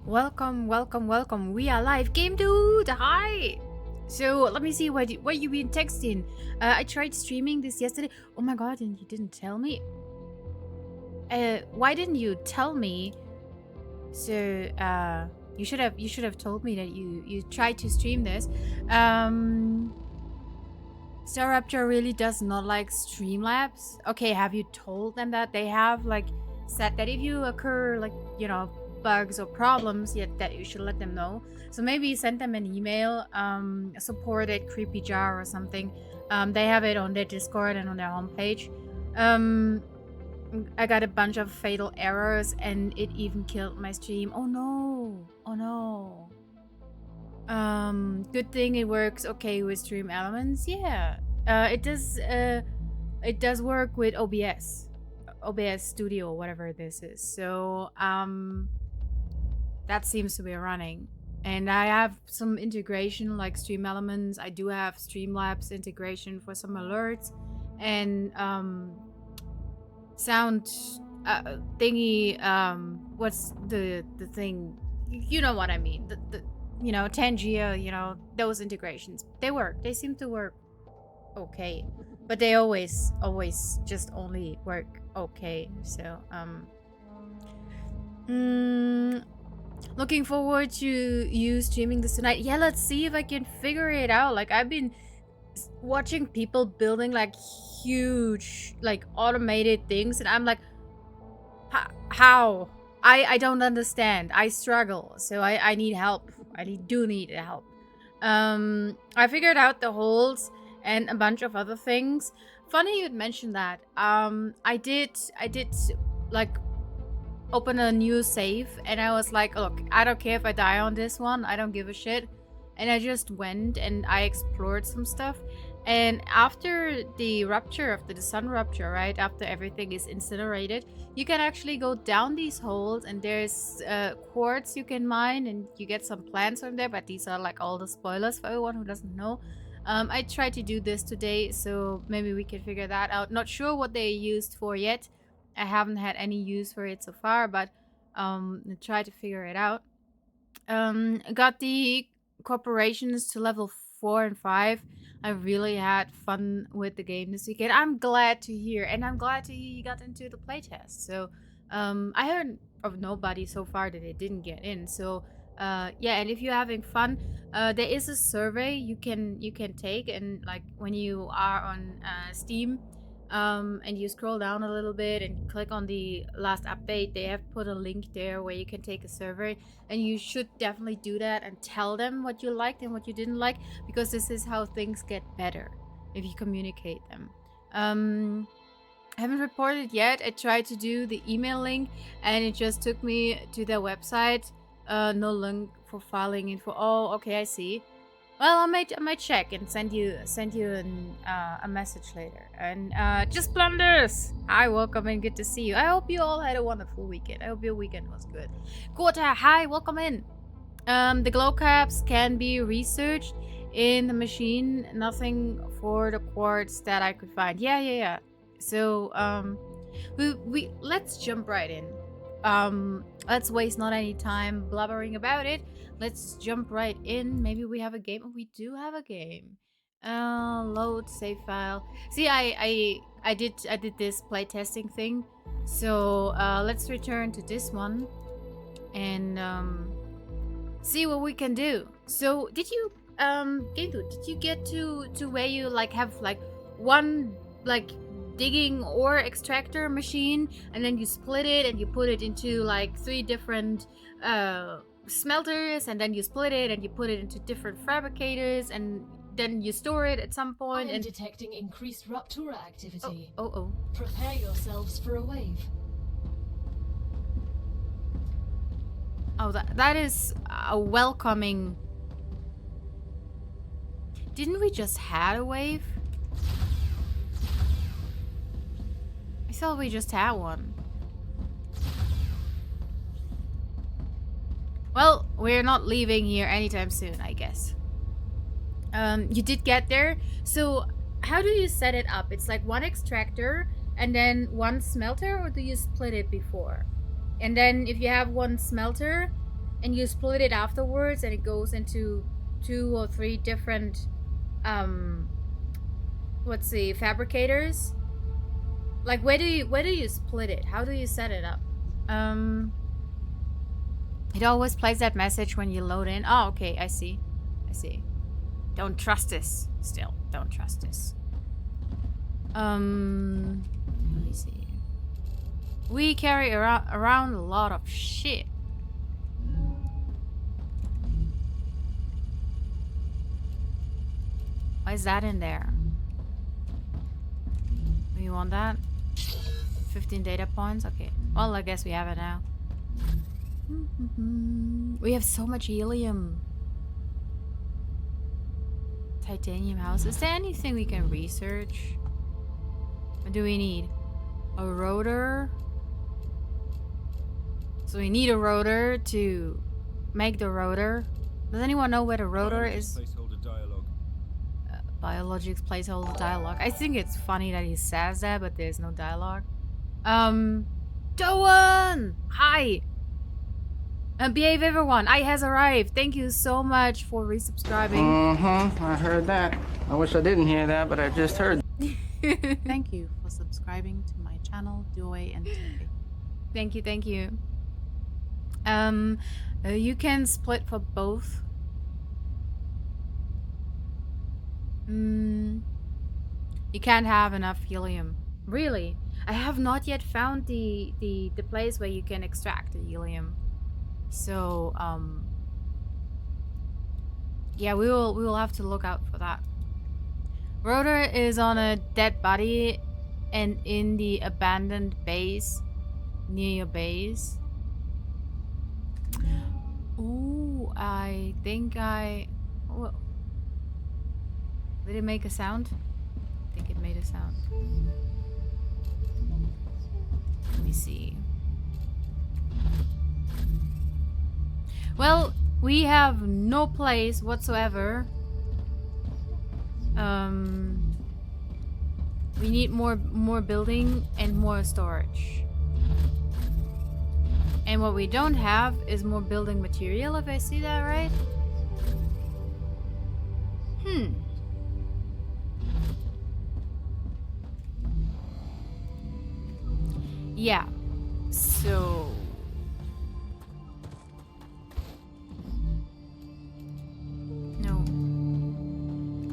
Welcome. We are live. Game dude, hi. So let me see what you been texting. I tried streaming this yesterday. Oh my god, and you didn't tell me. Why didn't you tell me? So you should have told me that you tried to stream this. StarRupture really does not like Streamlabs. Okay, have you told them that? They have like said that if you occur like, you know, bugs or problems, yet that you should let them know. So maybe send them an email, support at creepy jar or something. They have it on their Discord and on their homepage. I got a bunch of fatal errors and it even killed my stream. Oh no. Good thing it works okay with Stream Elements. Yeah. It does work with OBS Studio, whatever this is. So that seems to be running. And I have some integration like Stream Elements. I do have Streamlabs integration for some alerts and sound thingy. What's the thing? You know what I mean? The you know, Tangia, you know, those integrations. They work. They seem to work okay. But they always just only work okay. So looking forward to you streaming this tonight. Yeah, let's see if I can figure it out. Like, I've been watching people building like huge like automated things and I'm like, how? I don't understand. I struggle. So I need help. I do need help. I figured out the holes and a bunch of other things. Funny you'd mention that. I did like open a new save and I was like, look, I don't care if I die on this one. I don't give a shit. And I just went and I explored some stuff. And after the rupture, after the sun rupture, right, after everything is incinerated, you can actually go down these holes and there's quartz you can mine and you get some plants from there, but these are like all the spoilers for everyone who doesn't know. I tried to do this today, so maybe we can figure that out. Not sure what they used for yet. I haven't had any use for it so far, but try to figure it out. Got the corporations to level 4 and 5. I really had fun with the game this weekend. I'm glad to hear, and I'm glad to hear you got into the playtest. So I heard of nobody so far that they didn't get in. So yeah, and if you're having fun, there is a survey you can take, and like when you are on Steam, and you scroll down a little bit and click on the last update, they have put a link there where you can take a survey, and you should definitely do that and tell them what you liked and what you didn't like, because this is how things get better if you communicate them. I haven't reported yet. I tried to do the email link and it just took me to their website. No link for filing info. Oh, okay, I see. Well, I might check and send you a message later. And just blunders. Hi, welcome and good to see you. I hope you all had a wonderful weekend. I hope your weekend was good. Gota, hi, welcome in. The glow caps can be researched in the machine. Nothing for the quartz that I could find. Yeah. So we let's jump right in. Let's waste not any time blubbering about it. Let's jump right in. Maybe we have a game. Oh, we do have a game. Load save file. See, I did this playtesting thing. So let's return to this one and see what we can do. So did you Game Dude, did you get to where you like have like one like digging ore extractor machine and then you split it and you put it into like 3 different smelters, and then you split it and you put it into different fabricators, and then you store it at some point? I'm detecting increased Raptura activity. Oh. Prepare yourselves for a wave. Oh, that is a welcoming. Didn't we just had a wave? I thought we just had one. Well, we're not leaving here anytime soon, I guess. You did get there. So how do you set it up? It's like 1 extractor and then 1 smelter, or do you split it before? And then if you have 1 smelter, and you split it afterwards, and it goes into 2 or 3 different let's see, fabricators. Like, where do you split it? How do you set it up? It always plays that message when you load in. Oh, okay, I see. Don't trust this. Still, don't trust this. Let me see. We carry around a lot of shit. Why is that in there? Do you want that? 15 data points? Okay. Well, I guess we have it now. We have so much helium. Titanium house. Is there anything we can research? What do we need? A rotor? So we need a rotor to make the rotor. Does anyone know where the rotor is? Placeholder dialogue. Biologics placeholder dialogue. I think it's funny that he says that, but there's no dialogue. Doan! Hi! Behave everyone, I has arrived. Thank you so much for resubscribing. I heard that. I wish I didn't hear that, but I just heard. Thank you for subscribing to my channel, Joy and TV. Thank you. You can split for both. You can't have enough helium. Really? I have not yet found the place where you can extract the helium. So, yeah, we will have to look out for that. Rotor is on a dead body and in the abandoned base near your base. Ooh, I think oh, did it make a sound? I think it made a sound. Let me see. Well, we have no place whatsoever. We need more building and more storage. And what we don't have is more building material, if I see that right. Yeah. So no.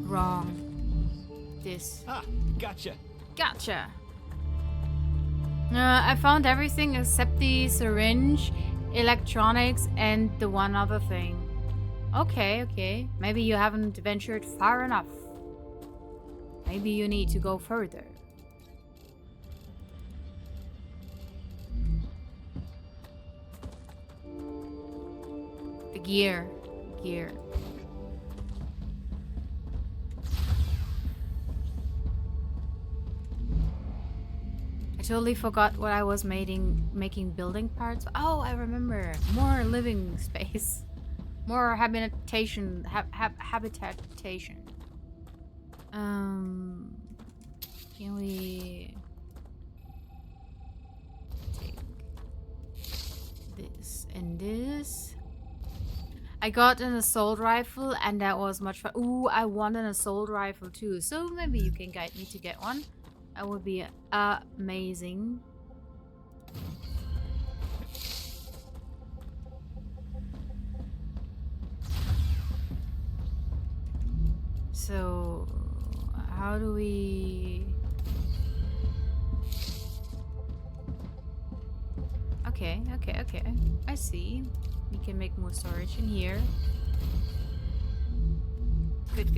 Wrong. This. Ah, gotcha. Gotcha. I found everything except the syringe, electronics, and the one other thing. Okay. Maybe you haven't ventured far enough. Maybe you need to go further. The gear. I totally forgot what I was making building parts. Oh, I remember. More living space. More habitation. Habitation. Can we take this and this? I got an assault rifle and that was much fun. Ooh, I want an assault rifle too. So maybe you can guide me to get one. That would be amazing. So, how do we... Okay. I see. We can make more storage in here. Good.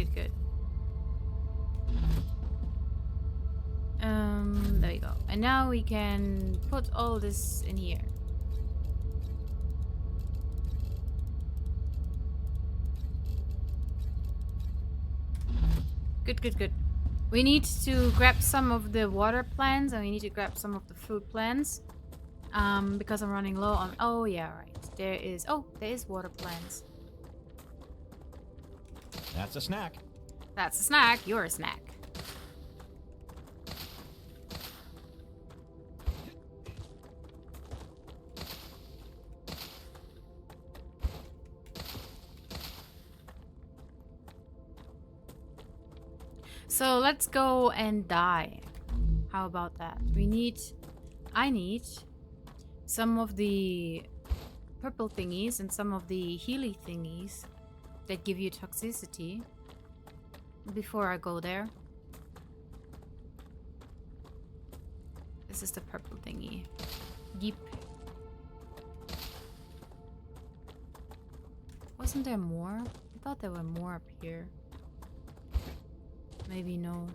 There we go. And now we can put all this in here. Good. We need to grab some of the water plants and we need to grab some of the food plants. Because I'm running low on... Oh, yeah, right. There is water plants. That's a snack. That's a snack. You're a snack. So let's go and die. How about that? I need some of the purple thingies and some of the Healy thingies that give you toxicity before I go there. This is the purple thingy. Yeep. Wasn't there more? I thought there were more up here. Maybe no.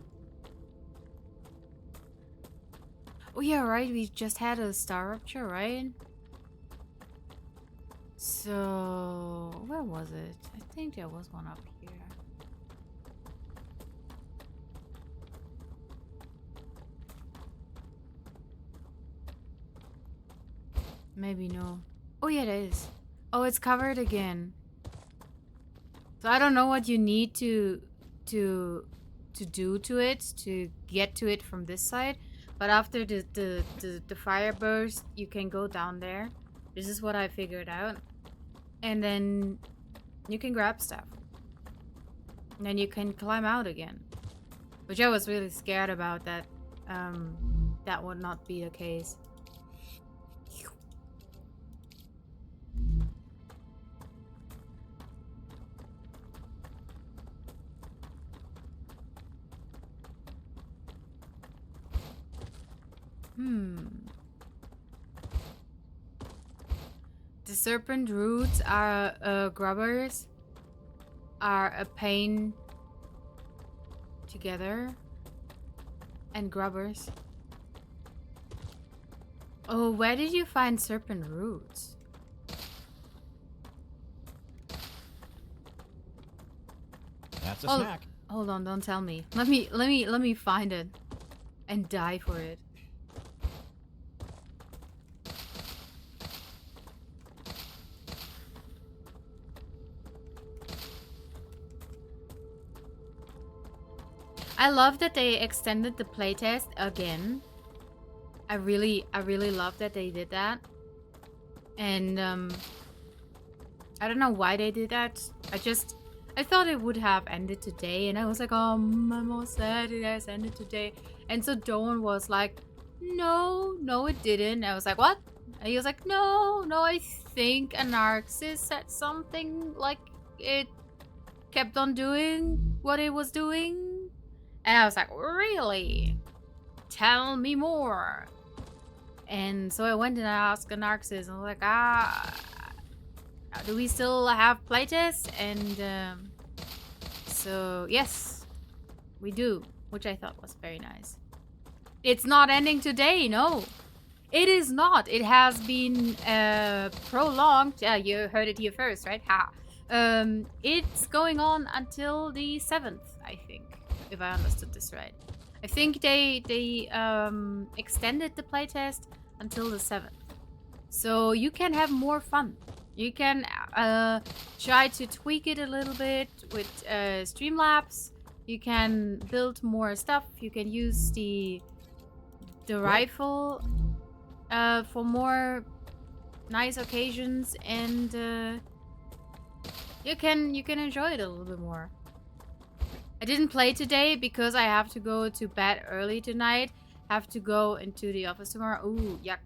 Oh yeah, right, we just had a StarRupture, right? So... where was it? I think there was one up here. Maybe no. Oh yeah, it is. Oh, it's covered again. So I don't know what you need to do to it to get to it from this side, but after the fire burst, you can go down there. This is what I figured out, and then you can grab stuff, and then you can climb out again. Which I was really scared about that. That would not be the case. The serpent roots are grubbers are a pain together. And grubbers. Oh, where did you find serpent roots? That's a snack. Hold on, don't tell me. Let me find it and die for it. I love that they extended the playtest again. I really love that they did that. And I don't know why they did that. I thought it would have ended today, and I was like, oh, I'm all sad it has ended today. And so Dawn was like, no, it didn't. I was like, what? And he was like, no, I think Anarxis said something like it kept on doing what it was doing. And I was like, really? Tell me more. And so I went and I asked Anarxis, and I was like, do we still have playtests? And so yes, we do, which I thought was very nice. It's not ending today, no. It is not. It has been prolonged. Yeah, you heard it here first, right? Ha. It's going on until the 7th, I think, if I understood this right. I think they extended the playtest until the 7th. So you can have more fun. You can try to tweak it a little bit with Streamlabs. You can build more stuff. You can use the rifle for more nice occasions, and you can enjoy it a little bit more. I didn't play today because I have to go to bed early tonight. Have to go into the office tomorrow. Ooh, yuck.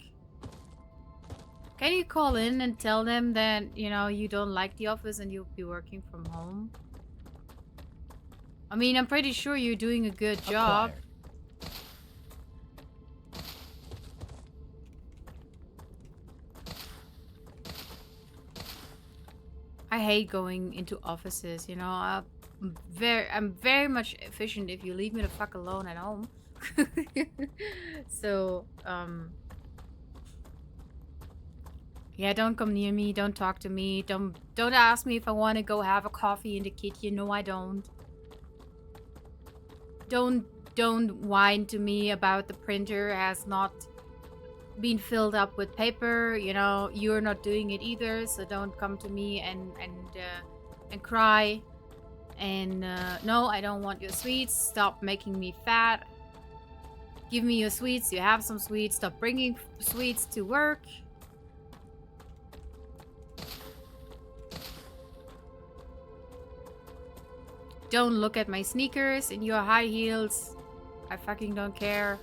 Can you call in and tell them that, you know, you don't like the office and you'll be working from home? I mean, I'm pretty sure you're doing a good job. Acquired. I hate going into offices, you know. I'm very much efficient if you leave me the fuck alone at home. So, yeah, don't come near me, don't talk to me, don't ask me if I want to go have a coffee in the kitchen. No, I don't. Don't whine to me about the printer has not been filled up with paper. You know, you're not doing it either, so don't come to me and cry. And no, I don't want your sweets. Stop making me fat. Give me your sweets. You have some sweets. Stop bringing sweets to work. Don't look at my sneakers and your high heels. I fucking don't care.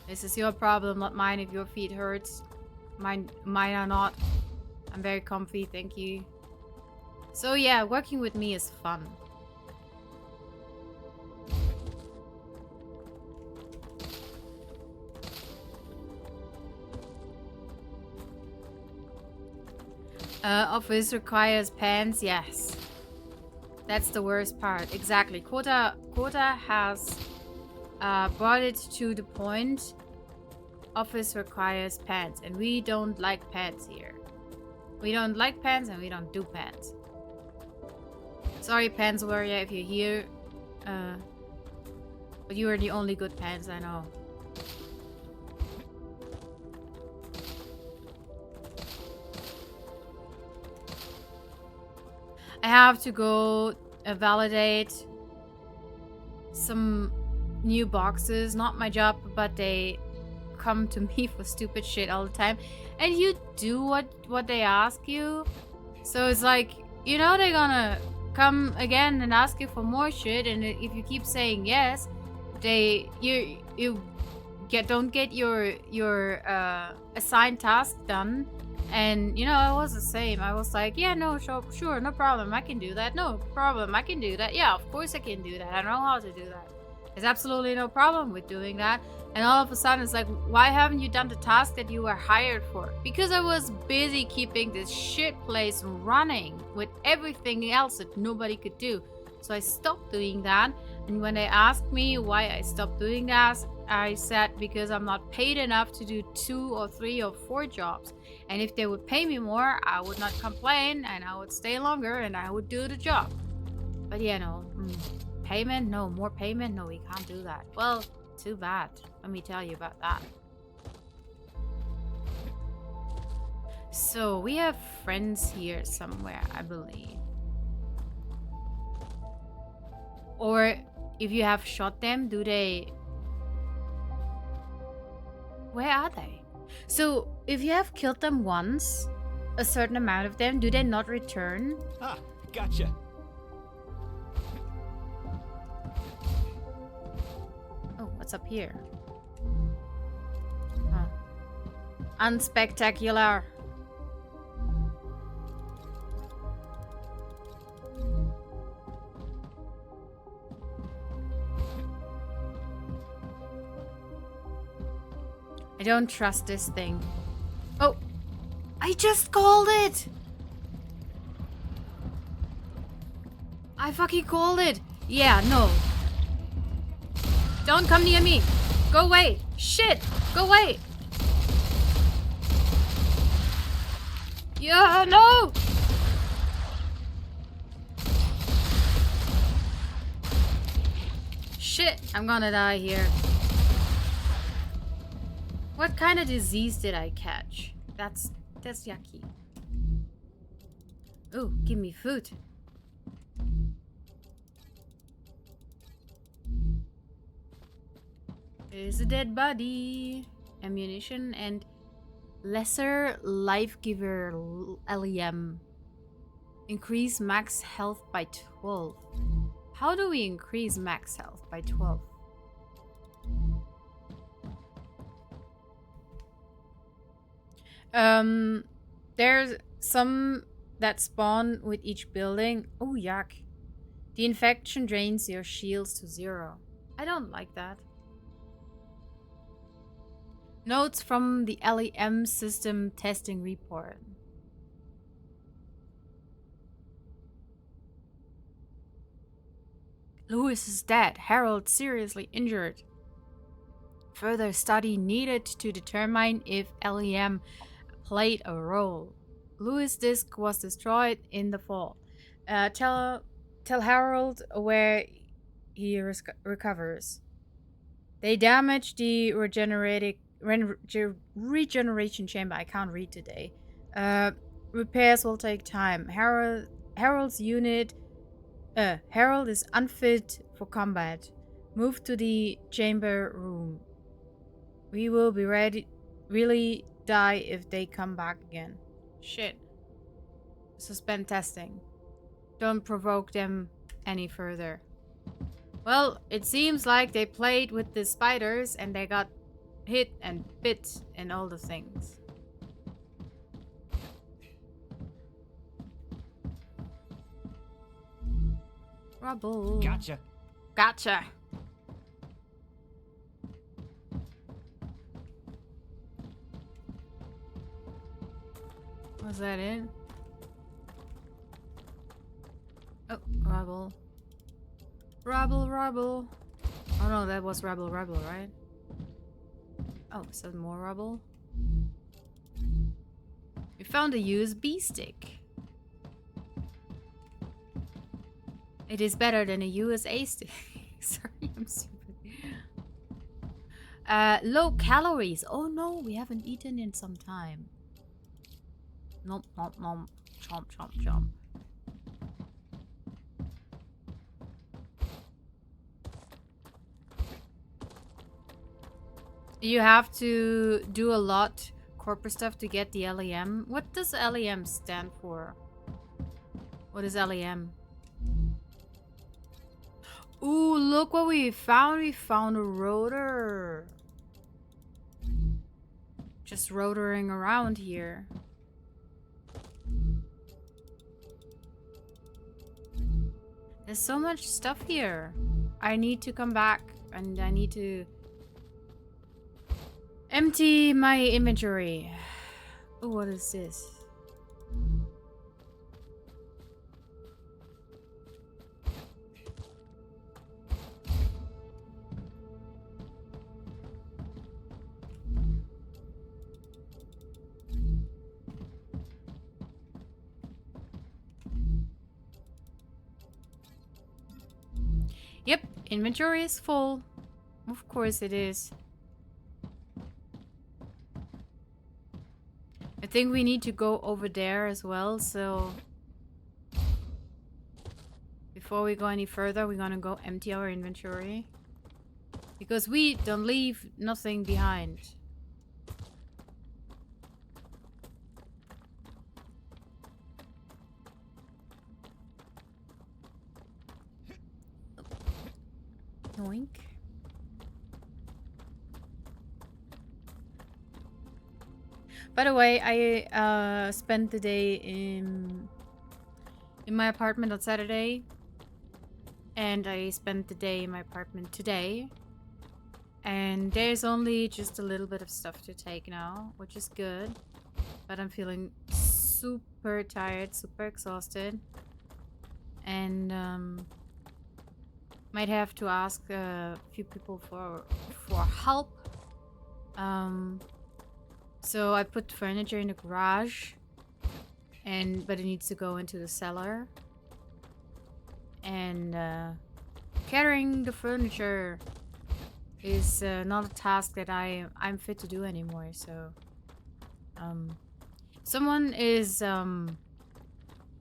This is your problem, not mine if your feet hurts. Mine are not. I'm very comfy, thank you. So yeah, working with me is fun. Office requires pants, yes. That's the worst part. Exactly. Kota has brought it to the point. Office requires pants, and we don't like pants here. We don't like pants, and we don't do pants. Sorry, pants warrior, if you're here. But you are the only good pants I know. I have to go validate some new boxes. Not my job, but they come to me for stupid shit all the time. And you do what they ask you. So it's like, you know, they're gonna come again and ask you for more shit. And if you keep saying yes, you don't get your assigned task done. And, you know, I was the same. I was like, yeah, no, sure, no problem. I can do that. No problem. I can do that. Yeah, of course I can do that. I know how to do that. There's absolutely no problem with doing that. And all of a sudden, it's like, why haven't you done the task that you were hired for? Because I was busy keeping this shit place running with everything else that nobody could do. So I stopped doing that. And when they asked me why I stopped doing that, I said because I'm not paid enough to do 2 or 3 or 4 jobs. And if they would pay me more, I would not complain and I would stay longer and I would do the job. But yeah, no. Payment? No. More payment? No, we can't do that. Well, too bad. Let me tell you about that. So, we have friends here somewhere, I believe. Or if you have shot them, do they... Where are they? So, if you have killed them once, a certain amount of them, do they not return? Ah, gotcha. Oh, what's up here? Huh. Unspectacular. I don't trust this thing. Oh, I just called it. I fucking called it. Yeah, no. Don't come near me. Go away. Shit, go away. Yeah, no. Shit, I'm gonna die here. What kind of disease did I catch? That's yucky. Oh, give me food. There's a dead body. Ammunition and lesser life giver LEM. Increase max health by 12. How do we increase max health by 12? There's some that spawn with each building. Oh, yuck. The infection drains your shields to 0. I don't like that. Notes from the LEM system testing report. Lewis is dead. Harold seriously injured. Further study needed to determine if LEM played a role. Lewis' disc was destroyed in the fall. Tell Harold where he recovers. They damaged the regeneration chamber. I can't read today. Repairs will take time. Harold's unit. Harold is unfit for combat. Move to the chamber room. We will be ready. Really die if they come back again. Shit. Suspend testing. Don't provoke them any further. Well, it seems like they played with the spiders and they got hit and bit and all the things. Rubble. Gotcha. Gotcha. Was that it? Oh, rubble. Rubble, rubble. Oh no, that was rubble, rubble, right? Oh, so more rubble. We found a USB stick. It is better than a USA stick. Sorry, I'm stupid. Low calories. Oh no, we haven't eaten in some time. Nom nom nom. Chomp chomp chomp. You have to do a lot corporate stuff to get the LEM. What does LEM stand for? What is LEM? Ooh, look what we found. We found a rotor. Just rotoring around here. There's so much stuff here. I need to come back and I need to empty my inventory. Oh, what is this? Yep, inventory is full. Of course it is. I think we need to go over there as well, so before we go any further, we're gonna go empty our inventory. Because we don't leave nothing behind. Yoink. By the way, I spent the day in my apartment on Saturday, and I spent the day in my apartment today. And there's only just a little bit of stuff to take now, which is good. But I'm feeling super tired, super exhausted, and might have to ask a few people for help. So I put furniture in the garage, but it needs to go into the cellar. And carrying the furniture is not a task that I'm fit to do anymore. So someone is a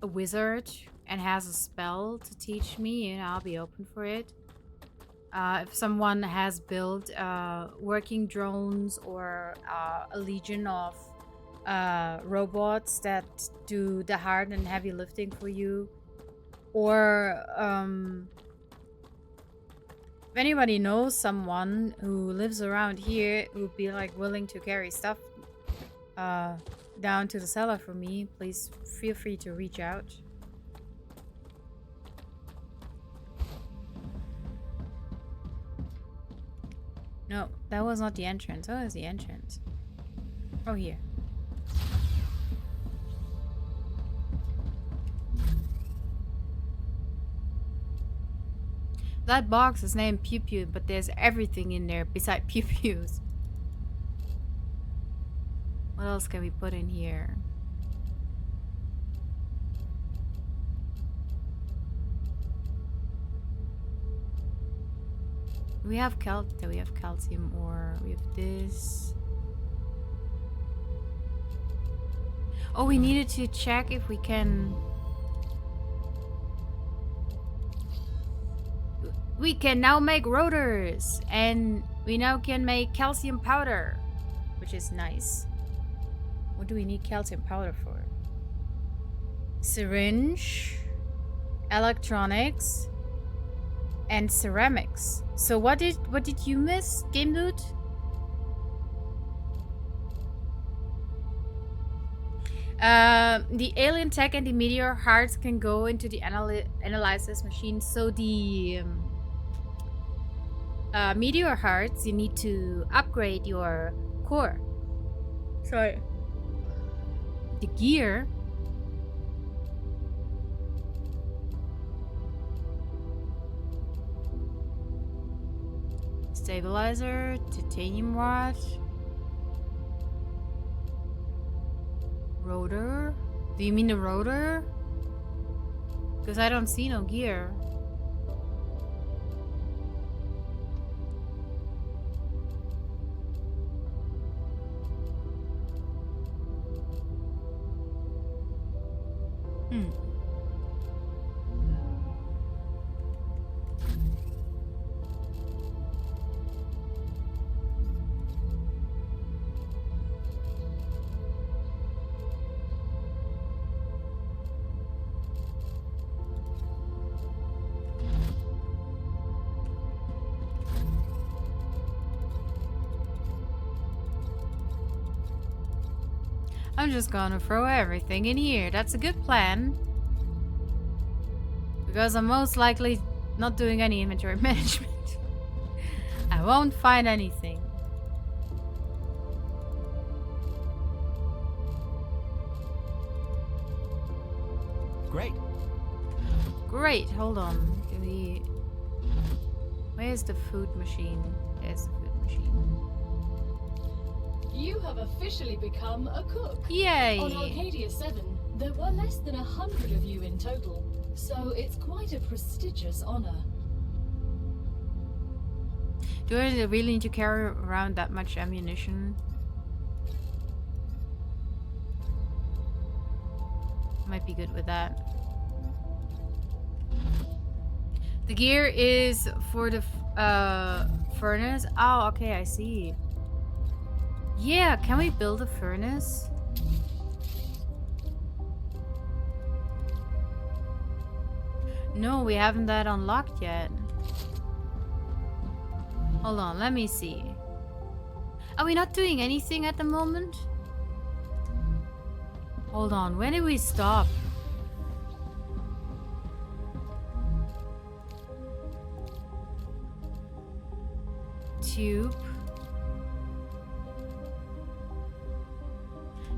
wizard and has a spell to teach me, and I'll be open for it. If someone has built working drones or a legion of robots that do the hard and heavy lifting for you, or if anybody knows someone who lives around here who'd be like willing to carry stuff down to the cellar for me, please feel free to reach out. No, that was not the entrance. Oh, it's the entrance. Oh, here. That box is named Pew Pew, but there's everything in there beside Pew Pews. What else can we put in here? We have calcium ore. We have this. Oh, we needed to check if we can. We can now make rotors, and we now can make calcium powder, which is nice. What do we need calcium powder for? Syringe, electronics, and ceramics. So what did you miss, Game Dude? The alien tech and the meteor hearts can go into the analysis machine. So the meteor hearts, you need to upgrade your core. Sorry. The gear. Stabilizer, titanium rod. Rotor? Do you mean the rotor? Because I don't see no gear. I'm just gonna throw everything in here. That's a good plan. Because I'm most likely not doing any inventory management. I won't find anything. Great. Great, hold on. Give me... Where's the food machine? There's the food machine. You have officially become a cook. Yay! On Arcadia 7, there were less than 100 of you in total, so it's quite a prestigious honor. Do I really need to carry around that much ammunition? Might be good with that. The gear is for the furnace. Oh, okay, I see. Yeah, can we build a furnace? No, we haven't that unlocked yet. Hold on, let me see. Are we not doing anything at the moment? Hold on, when did we stop? Tube.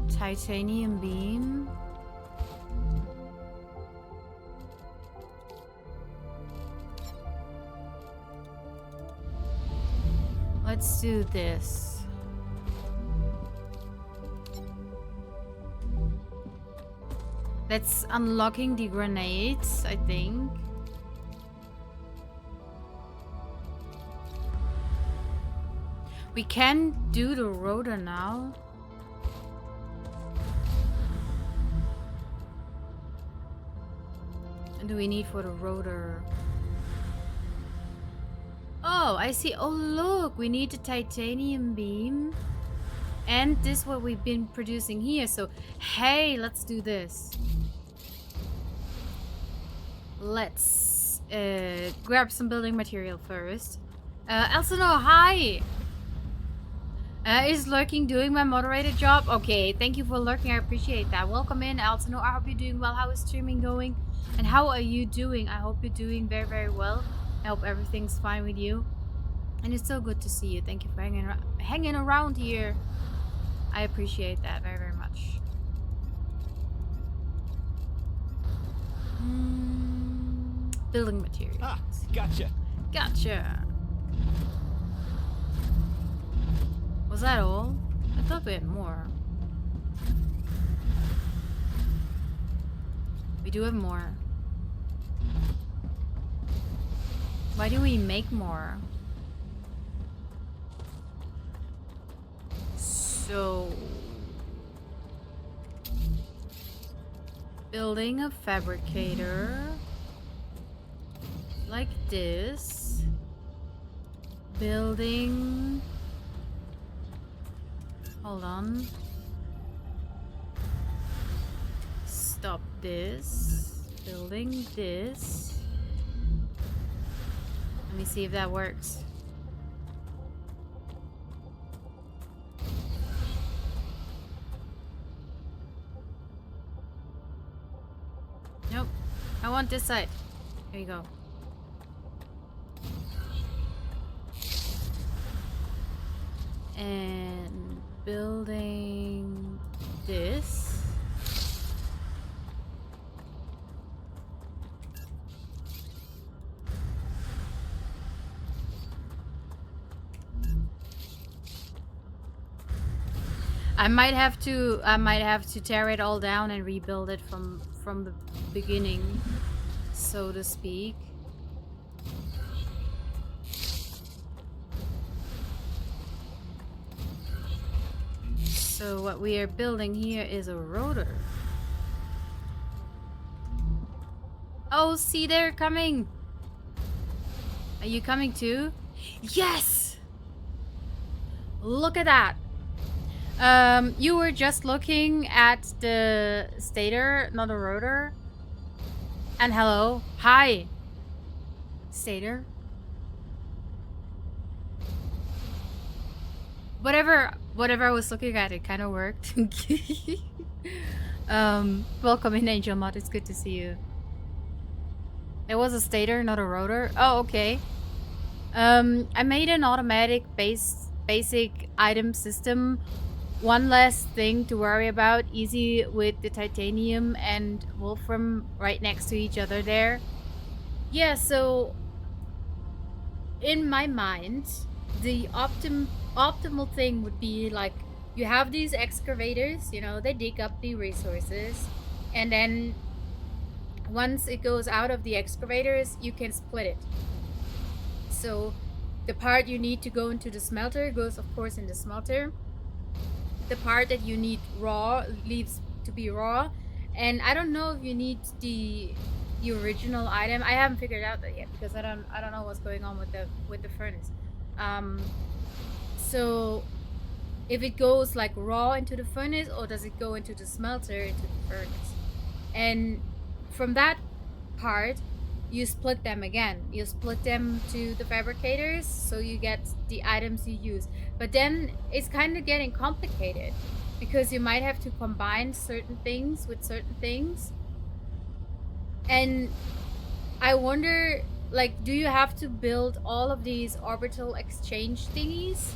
Titanium beam. Let's do this. That's unlocking the grenades, I think. We can do the rotor now. And do we need for the rotor? Oh, I see. Oh, look. We need the titanium beam. And this is what we've been producing here. So, hey, let's do this. Let's grab some building material first. Elsinore, hi! Is lurking doing my moderator job? Okay, thank you for lurking. I appreciate that. Welcome in, Elsinore. I hope you're doing well. How is streaming going? And how are you doing? I hope you're doing very, very well. I hope everything's fine with you. And it's so good to see you. Thank you for hanging around here. I appreciate that very, very much. Building materials. Ah, gotcha. Gotcha. Was that all? I thought we had more. We do have more. Why do we make more? So... building a fabricator. Like this. Building... Hold on. Stop this. Building this. Let me see if that works. Nope. I want this side. There you go. And building this. I might have to tear it all down and rebuild it from the beginning, so to speak. So what we are building here is a rotor. Oh, see, they're coming. Are you coming too? Yes! Look at that. You were just looking at the stator, not a rotor. And hello. Hi. Stator. Whatever I was looking at, it kind of worked. Welcome in, Angel Mod. It's good to see you. It was a stator, not a rotor. Oh, okay. I made an automatic basic item system. One less thing to worry about. Easy with the titanium and wolfram right next to each other there. Yeah, so in my mind, the optimal thing would be like you have these excavators, you know, they dig up the resources, and then once it goes out of the excavators, you can split it. So the part you need to go into the smelter goes, of course, in the smelter. The part that you need raw leaves to be raw, and I don't know if you need the original item. I haven't figured out that yet because I don't know what's going on with the furnace. So if it goes like raw into the furnace, or does it go into the smelter into the furnace? And from that part, you split them again. You split them to the fabricators, so you get the items you use. But then it's kind of getting complicated because you might have to combine certain things with certain things. And I wonder, like, do you have to build all of these orbital exchange thingies?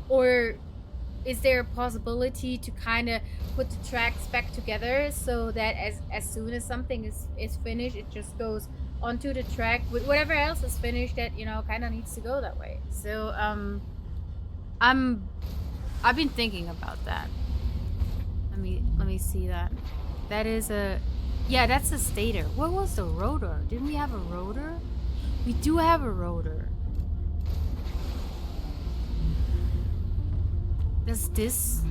Or is there a possibility to kind of put the tracks back together so that as soon as something is finished, it just goes onto the track with whatever else is finished that, you know, kind of needs to go that way. So I've been thinking about that. Let me see that. That is a, yeah, that's a stator. What was the rotor? Didn't we have a rotor? We do have a rotor. Does this...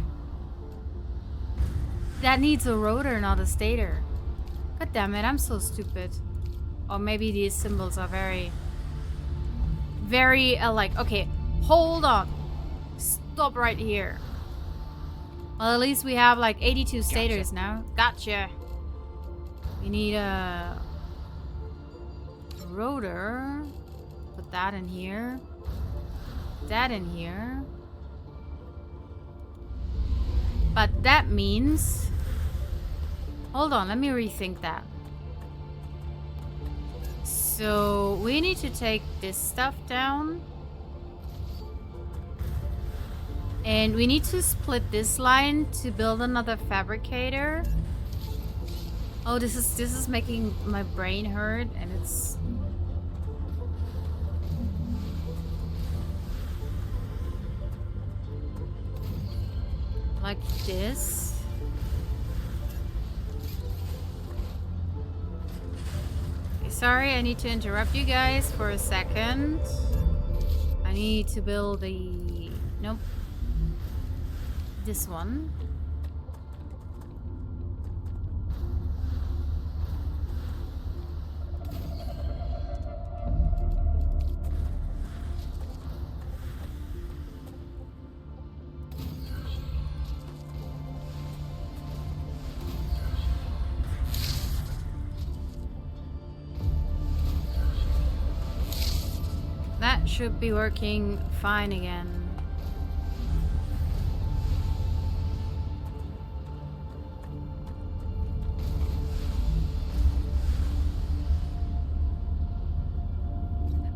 That needs a rotor, not a stator. God damn it, I'm so stupid. Or maybe these symbols are very alike. Okay, hold on. Stop right here. Well, at least we have like 82 stators now. Gotcha. We need a rotor. Put that in here. That in here. But that means... Hold on, let me rethink that. So we need to take this stuff down. And we need to split this line to build another fabricator. Oh, this is making my brain hurt, and it's... like this. Okay, sorry, I need to interrupt you guys for a second. I need to build the... Nope. This one. should be working fine again.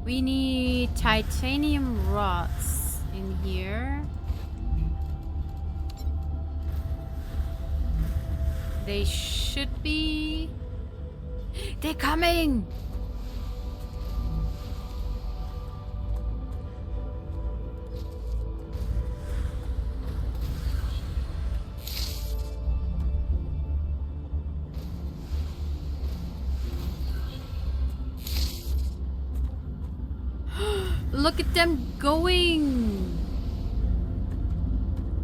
We need titanium rods in here. They should be... They're coming! Look at them going!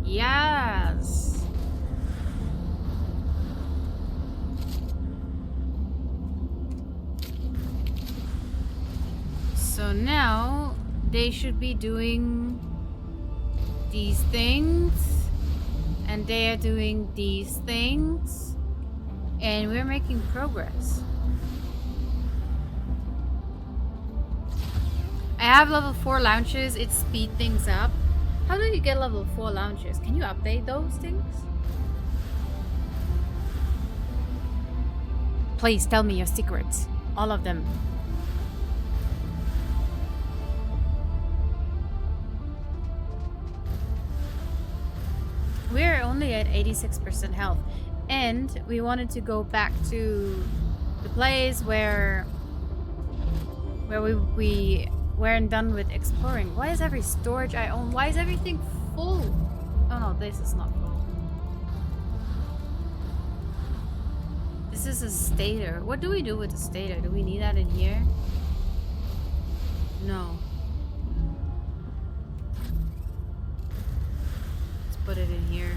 Yes! So now they should be doing these things, and they are doing these things, and we're making progress. I have level 4 launches, it speed things up. How do you get level 4 launches? Can you update those things? Please tell me your secrets. All of them. We're only at 86% health. And we wanted to go back to the place where we weren't done with exploring. Why is every storage I own? Why is everything full? Oh no, this is not full. This is a stator. What do we do with the stator? Do we need that in here? No. Let's put it in here.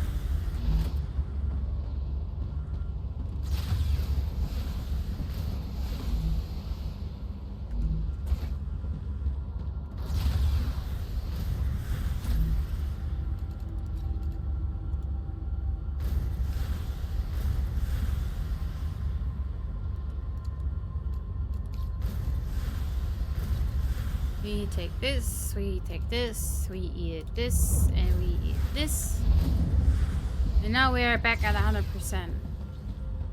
We take this, we take this, we eat this, and we eat this. And now we are back at 100%.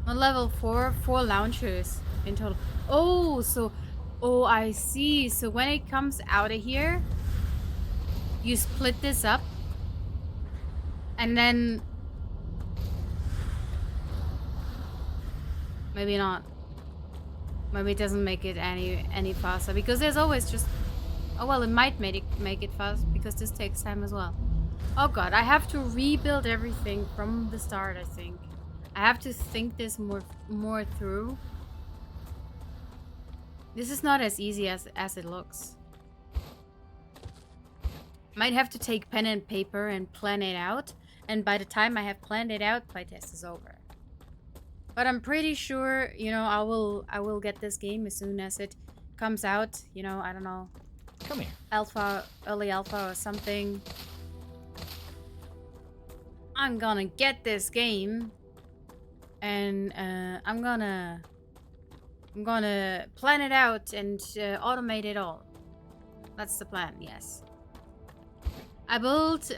On level 4, 4 launchers in total. Oh, so... Oh, I see. So when it comes out of here, you split this up. And then... Maybe not. Maybe it doesn't make it any faster. Because there's always just... Oh, well, it might make it fast, because this takes time as well. Oh god, I have to rebuild everything from the start, I think. I have to think this more through. This is not as easy as it looks. Might have to take pen and paper and plan it out. And by the time I have planned it out, playtest is over. But I'm pretty sure, you know, I will get this game as soon as it comes out. You know, I don't know. Come here. Alpha, early alpha or something. I'm gonna get this game, and I'm gonna plan it out and automate it all. That's the plan, yes. I built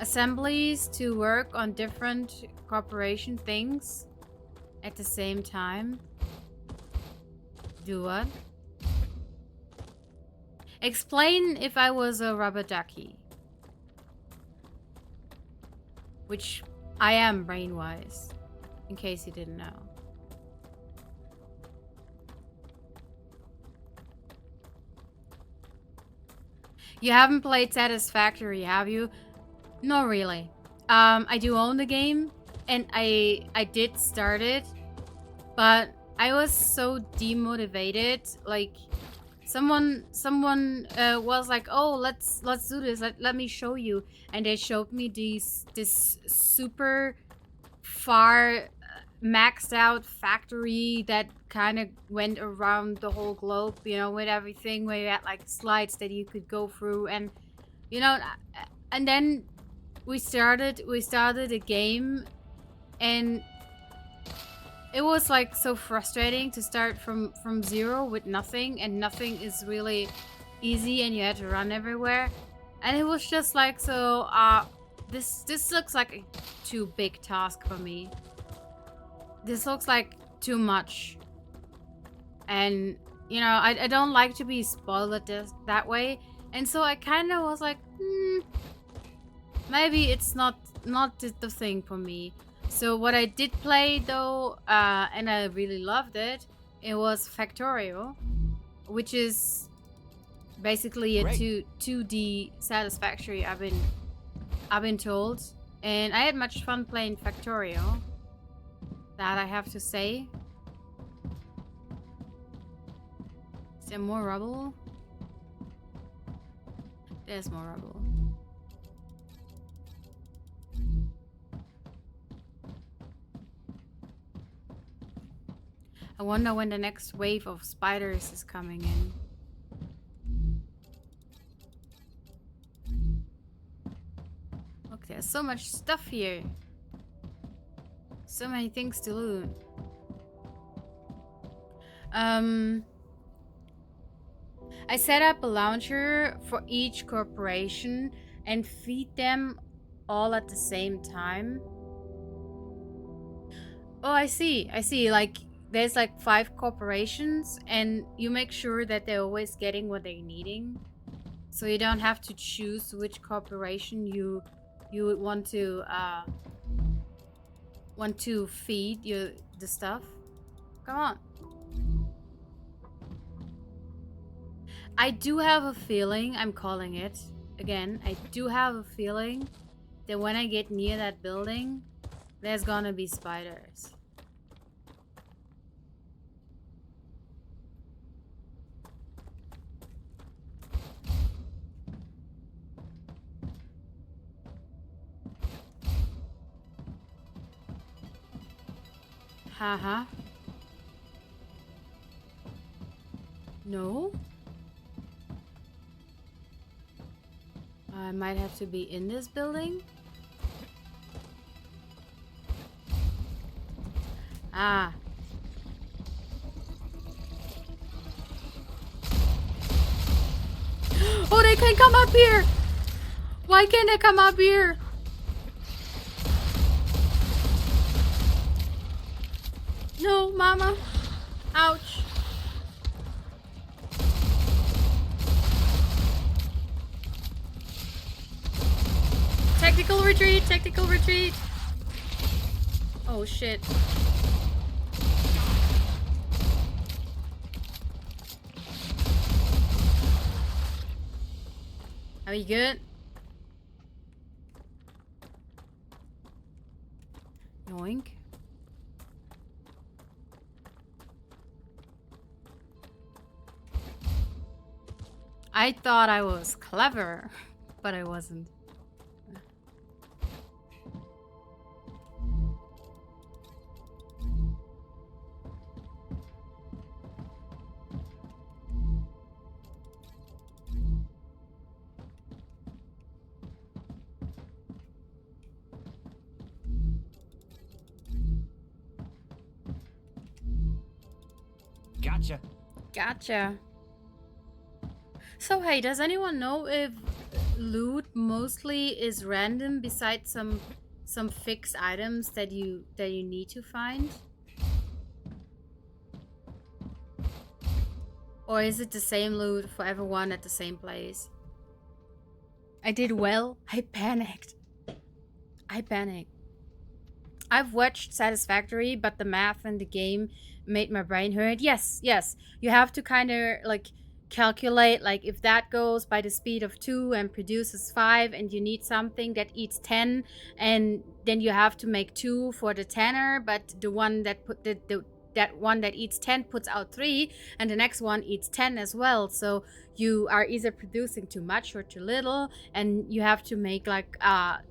assemblies to work on different corporation things at the same time. Do what? Explain if I was a rubber ducky. Which I am brain-wise, in case you didn't know. You haven't played Satisfactory, have you? Not really. I do own the game, and I did start it, but I was so demotivated. Like, someone was like, "Oh, let's do this. Let me show you." And they showed me this super far maxed out factory that kind of went around the whole globe, you know, with everything, where you had like slides that you could go through, and you know, and then we started a game, and it was like so frustrating to start from zero with nothing, and nothing is really easy and you had to run everywhere. And it was just like, so, this looks like a too big task for me. This looks like too much. And, you know, I don't like to be spoiled at this, that way. And so I kind of was like, maybe it's not the thing for me. So what I did play though, and I really loved it, it was Factorio, which is basically a Great. 2D Satisfactory, I've been told. And I had much fun playing Factorio. That I have to say. Is there more rubble? There's more rubble. I wonder when the next wave of spiders is coming in. Look, there's so much stuff here. So many things to loot. I set up a launcher for each corporation and feed them all at the same time. Oh, I see. Like, there's like 5 corporations and you make sure that they're always getting what they're needing. So you don't have to choose which corporation you would want to feed the stuff. Come on. I do have a feeling, I'm calling it again, I do have a feeling that when I get near that building, there's gonna be spiders. Haha. No? I might have to be in this building. Ah. Oh, they can come up here! Why can't they come up here? No, mama. Ouch. Tactical retreat, tactical retreat. Oh shit. Are you good? Yoink. I thought I was clever, but I wasn't. Gotcha. Gotcha. So hey, does anyone know if loot mostly is random besides some fixed items that you need to find? Or is it the same loot for everyone at the same place? I did well. I panicked. I've watched Satisfactory, but the math in the game made my brain hurt. Yes. You have to kind of like calculate, like if that goes by the speed of 2 and produces 5 and you need something that eats 10, and then you have to make 2 for the 10er, but the one that put that one that eats 10 puts out 3 and the next one eats 10 as well. So you are either producing too much or too little, and you have to make like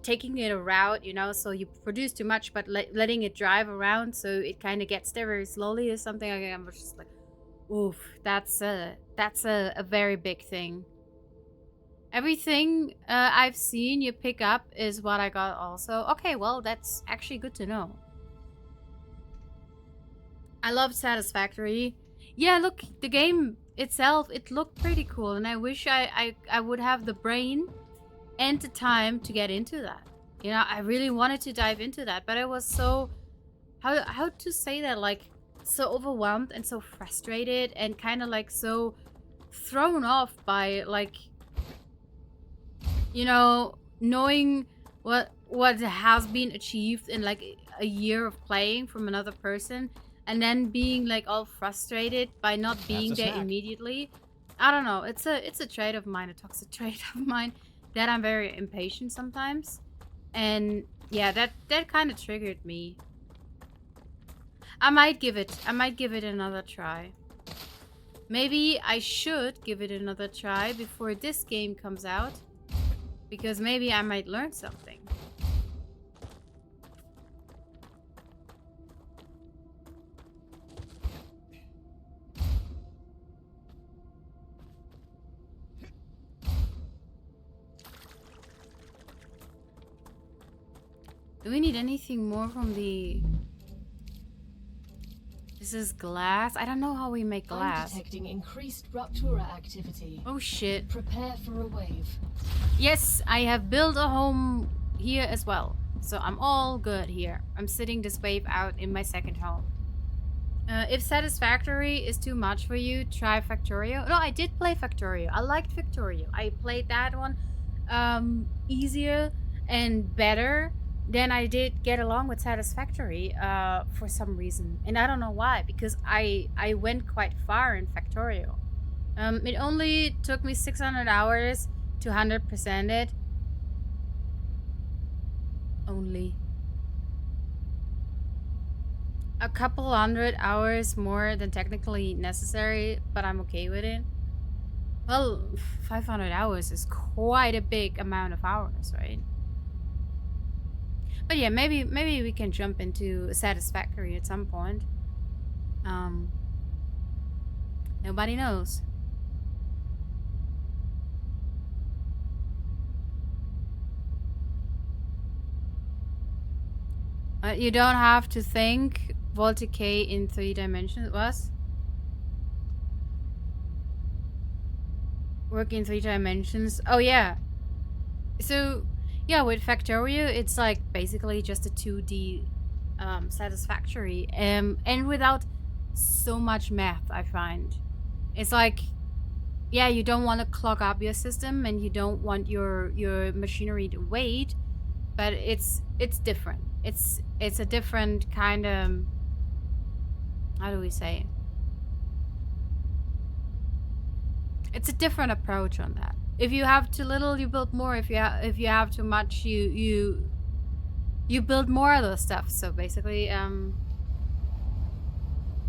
taking it a route, you know, so you produce too much but letting it drive around so it kind of gets there very slowly or something. I was just like, oof, that's a very big thing. Everything I've seen you pick up is what I got also. Okay, well, that's actually good to know. I love Satisfactory. Yeah, look, the game itself, it looked pretty cool, and I wish I would have the brain and the time to get into that. You know, I really wanted to dive into that, but I was so, how to say that, like, so overwhelmed and so frustrated and kind of like so thrown off by, like, you know, knowing what has been achieved in like a year of playing from another person, and then being like all frustrated by not being there immediately. I don't know. It's a trait of mine, a toxic trait of mine, that I'm very impatient sometimes. And yeah, that kind of triggered me. I might give it another try. Maybe I should give it another try before this game comes out, because maybe I might learn something. Do we need anything more from the... This is glass? I don't know how we make glass. I'm detecting increased Ruptura activity. Oh shit. Prepare for a wave. Yes, I have built a home here as well. So I'm all good here. I'm sitting this wave out in my second home. If Satisfactory is too much for you, try Factorio. No, I did play Factorio. I liked Factorio. I played that one easier and better than I did get along with Satisfactory for some reason. And I don't know why, because I went quite far in Factorio. It only took me 600 hours to 100% it. Only. A couple hundred hours more than technically necessary, but I'm okay with it. Well, 500 hours is quite a big amount of hours, right? But yeah, maybe we can jump into Satisfactory at some point. Nobody knows. You don't have to think Volticade in 3 dimensions was. Work in 3 dimensions. Oh yeah. So yeah, with Factorio, it's like basically just a 2D Satisfactory, and without so much math. I find it's like, yeah, you don't want to clog up your system, and you don't want your machinery to wait, but it's different. It's a different kind of, how do we say? It's a different approach on that. If you have too little, you build more. If you have too much, you build more of those stuff. So basically,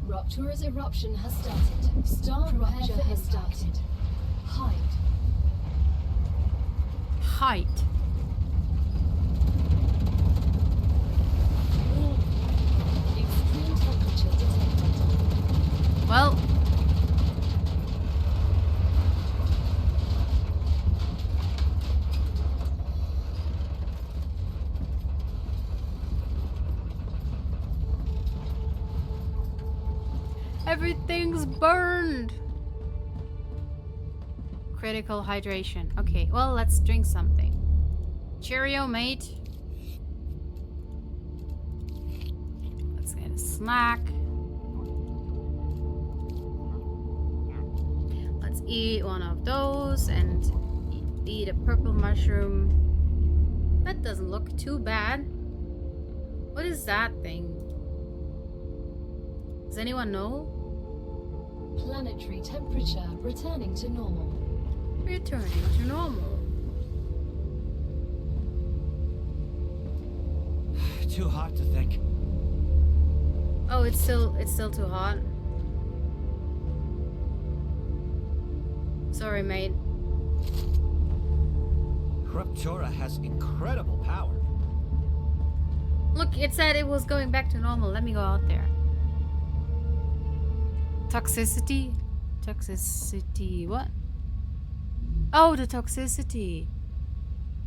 Ruptura's eruption has started. StarRupture has started. Hide. Height. Extreme temperature detected. Well, everything's burned. Critical hydration. Okay, well, let's drink something. Cheerio, mate. Let's get a snack. Let's eat one of those and eat a purple mushroom. That doesn't look too bad. What is that thing? Does anyone know? Planetary temperature returning to normal. Returning to normal. Too hot to think. Oh, it's still too hot. Sorry, mate. Ruptura has incredible power. Look, it said it was going back to normal. Let me go out there. Toxicity? Toxicity, what? Oh, the toxicity.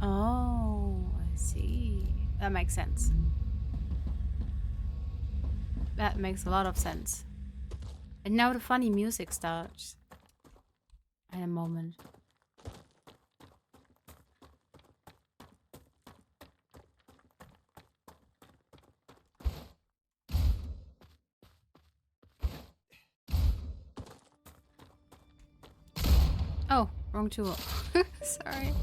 Oh, I see. That makes sense. That makes a lot of sense. And now the funny music starts. in a moment. Oh, wrong tool. Sorry.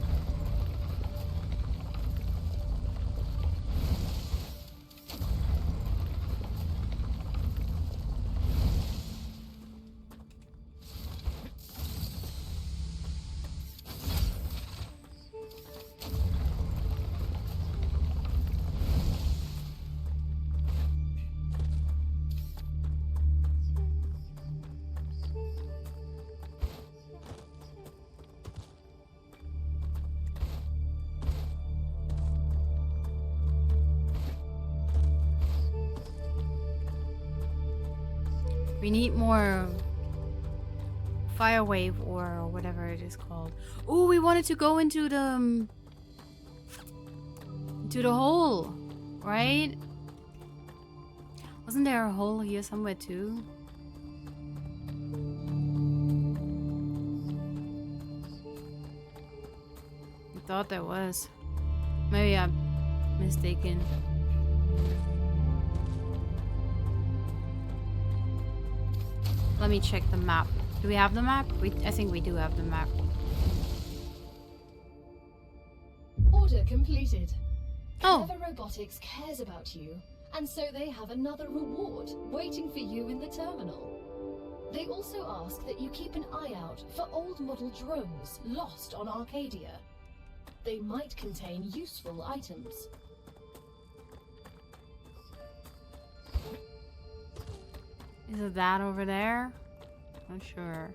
We need more fire wave or whatever it is called. Oh, we wanted to go into the hole, right? Wasn't there a hole here somewhere too? I thought there was. Maybe I'm mistaken. Let me check the map. Do we have the map? I think we do have the map. Order completed. Oh. Clever Robotics cares about you, and so they have another reward waiting for you in the terminal. They also ask that you keep an eye out for old model drones lost on Arcadia. They might contain useful items. Is it that over there? Not sure.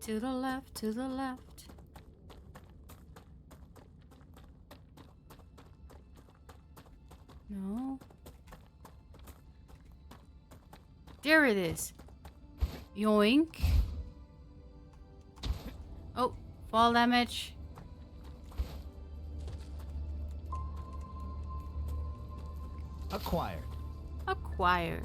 To the left, to the left. No. There it is. Yoink. Oh, fall damage. Acquired. Acquired.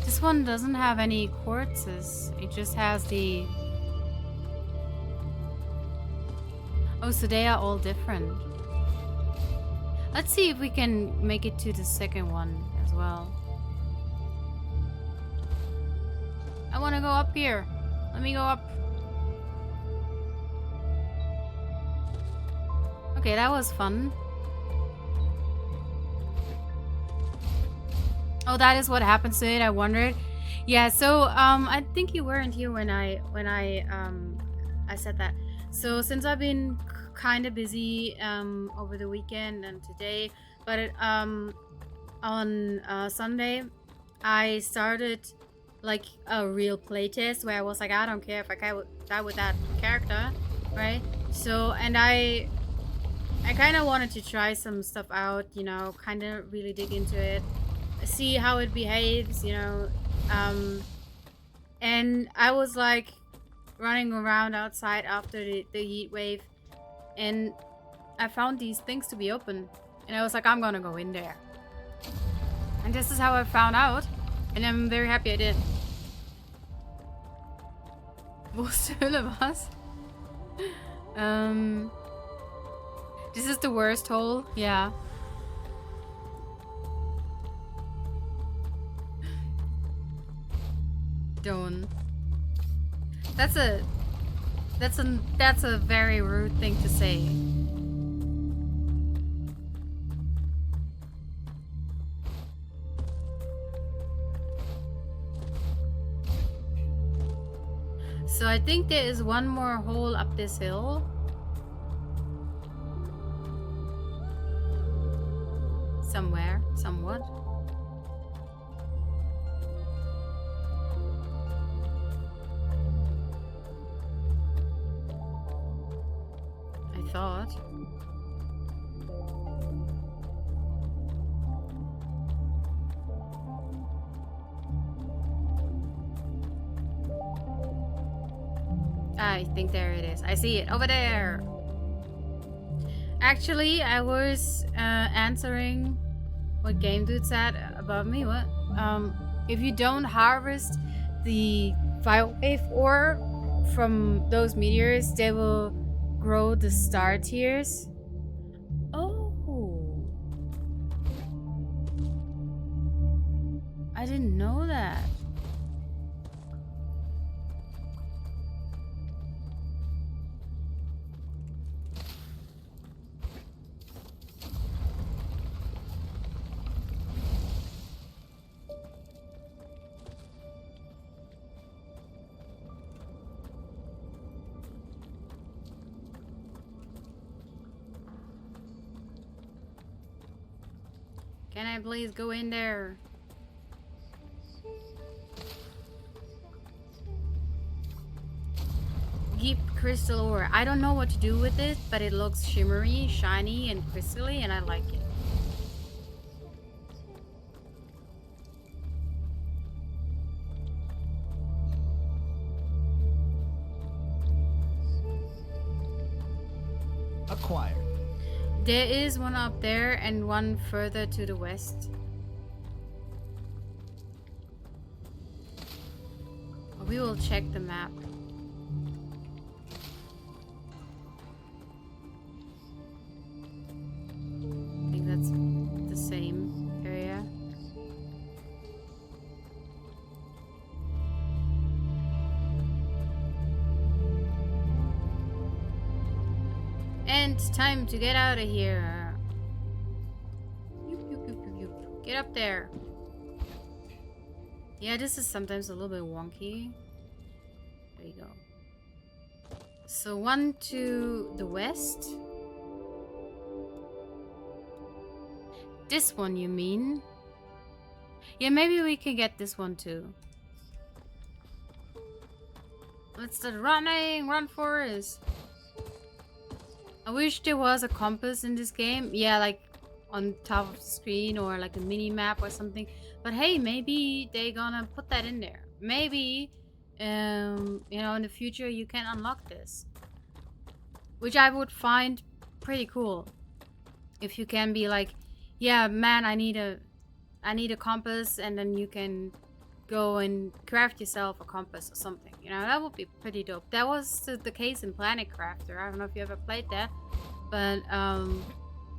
This one doesn't have any quartzes. It just has the... Oh, so they are all different. Let's see if we can make it to the second one as well. I want to go up here. Let me go up. Okay, that was fun. Oh, that is what happens to it. I wondered. Yeah, so I think you weren't here when I said that. So since I've been kind of busy over the weekend and today, but on Sunday I started like a real playtest where I was like, I don't care if I die with that character, right? So, and I kind of wanted to try some stuff out, you know, kind of really dig into it, see how it behaves, you know, and I was like running around outside after the heat wave, and I found these things to be open, and I was like, I'm gonna go in there, and this is how I found out, and I'm very happy I did. Wo ist die Hölle, was? This is the worst hole, yeah. Don't. That's a very rude thing to say. So I think there is one more hole up this hill. Somewhere, somewhat. I thought. I think there it is. I see it over there. Actually, I was answering what Game Dude said above me. What? If you don't harvest the violet wave ore from those meteors, they will grow the star tiers. Oh, I didn't know that. Can I please go in there? Deep crystal ore. I don't know what to do with it, but it looks shimmery, shiny, and crystally, and I like it. Acquired. There is one up there and one further to the west. We will check the map. I think that's the same area. And time to get out of here. Get up there. Yeah, this is sometimes a little bit wonky. There you go. So one to the west. This one, you mean? Yeah, maybe we can get this one too. Let's start running. Run, Forest. I wish there was a compass in this game. Yeah, like on top of the screen or like a mini map or something. But hey, maybe they're gonna put that in there. Maybe, you know, in the future you can unlock this. Which I would find pretty cool. If you can be like, yeah, man, I need a compass, and then you can go and craft yourself a compass or something. You know, that would be pretty dope. That was the case in Planet Crafter. I don't know if you ever played that, but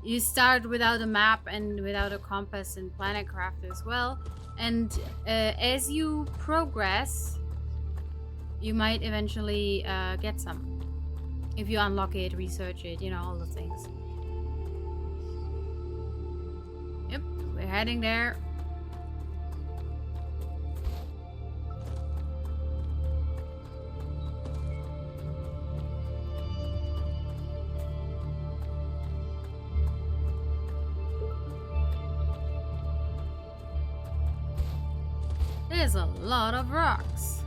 you start without a map and without a compass in Planet Crafter as well. And as you progress, you might eventually get some. If you unlock it, research it, you know, all the things. Yep, we're heading there. There's a lot of rocks.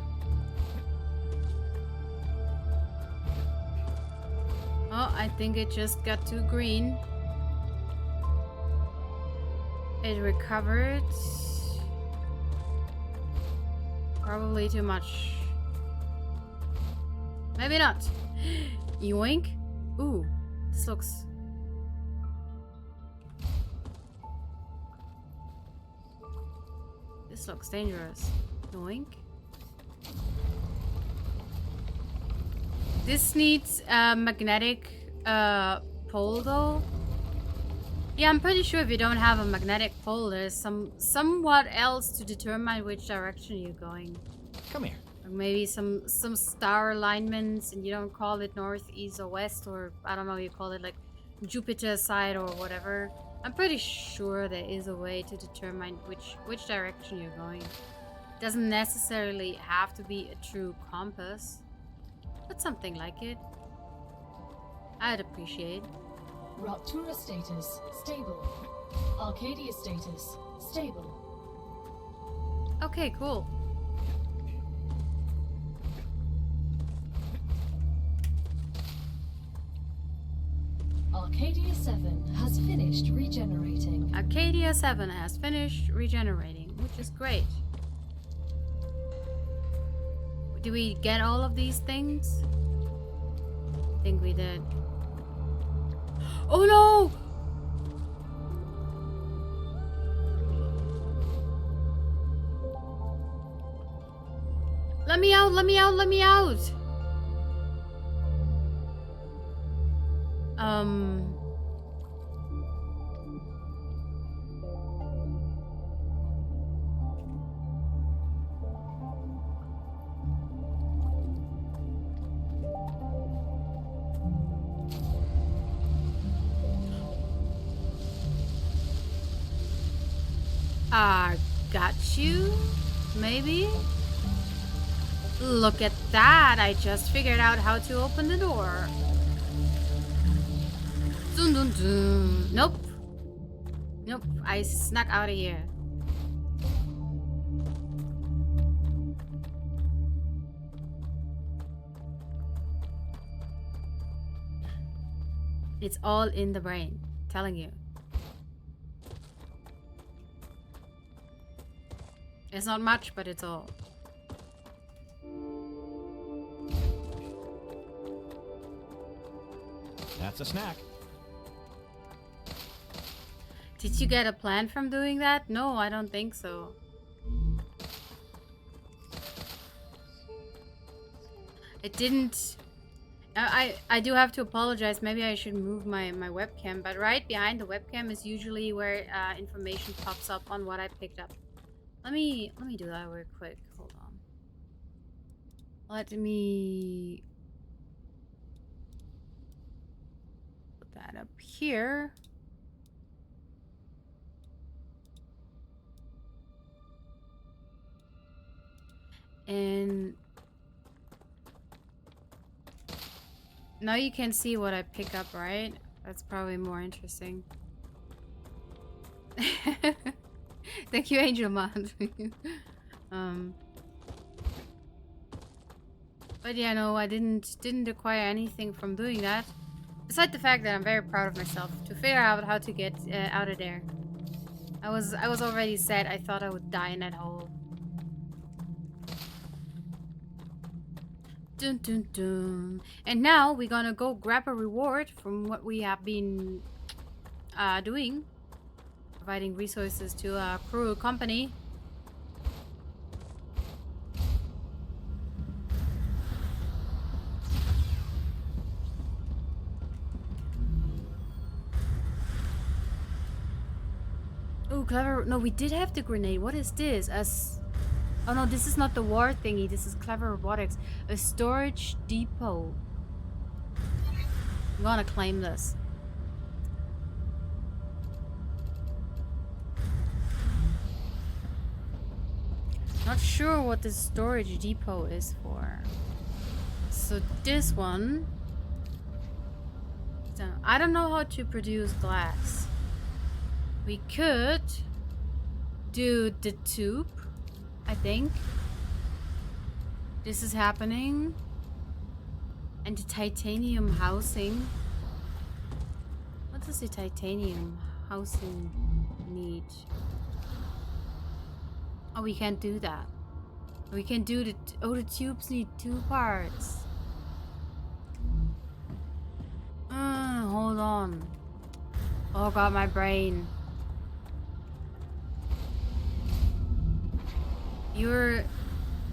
Oh, I think it just got too green. It recovered. Probably too much. Maybe not. Yoink. Ooh, this looks... This looks dangerous. Yoink. This needs a magnetic pole though. Yeah, I'm pretty sure if you don't have a magnetic pole, there's somewhat else to determine which direction you're going. Come here. Or maybe some star alignments, and you don't call it north, east, or west, or I don't know, you call it like Jupiter side or whatever. I'm pretty sure there is a way to determine which direction you're going. It doesn't necessarily have to be a true compass, but something like it. I'd appreciate. Raptura status stable. Arcadia status stable. Okay, cool. Arcadia 7 has finished regenerating. Arcadia 7 has finished regenerating, which is great. Do we get all of these things? think we did. Oh no! Let me out, let me out, let me out! Got you? Maybe? Look at that! I just figured out how to open the door. Dun dun dun. Nope. Nope. I snuck out of here. It's all in the brain. Telling you. It's not much, but it's all. That's a snack. Did you get a plan from doing that? No, I don't think so. It didn't... I do have to apologize. Maybe I should move my webcam, but right behind the webcam is usually where information pops up on what I picked up. Let me do that real quick. Hold on. Let me put that up here. And now you can see what I pick up, right? That's probably more interesting. Thank you, Angel Man. But yeah, no, I didn't acquire anything from doing that. Besides the fact that I'm very proud of myself to figure out how to get out of there. I was already sad. I thought I would die in that hole. Dun dun dun. And now we're gonna go grab a reward from what we have been doing. Providing resources to a cruel company. Oh, clever. No, we did have the grenade. What is this? Oh no, this is not the war thingy. This is clever robotics. A storage depot. I'm gonna claim this. Not sure what this storage depot is for. So this one... I don't know how to produce glass. We could do the tube, I think. This is happening. And the titanium housing. What does the titanium housing need? Oh, we can't do that. We can do the... Oh, the tubes need 2 parts. Hold on. Oh god, my brain.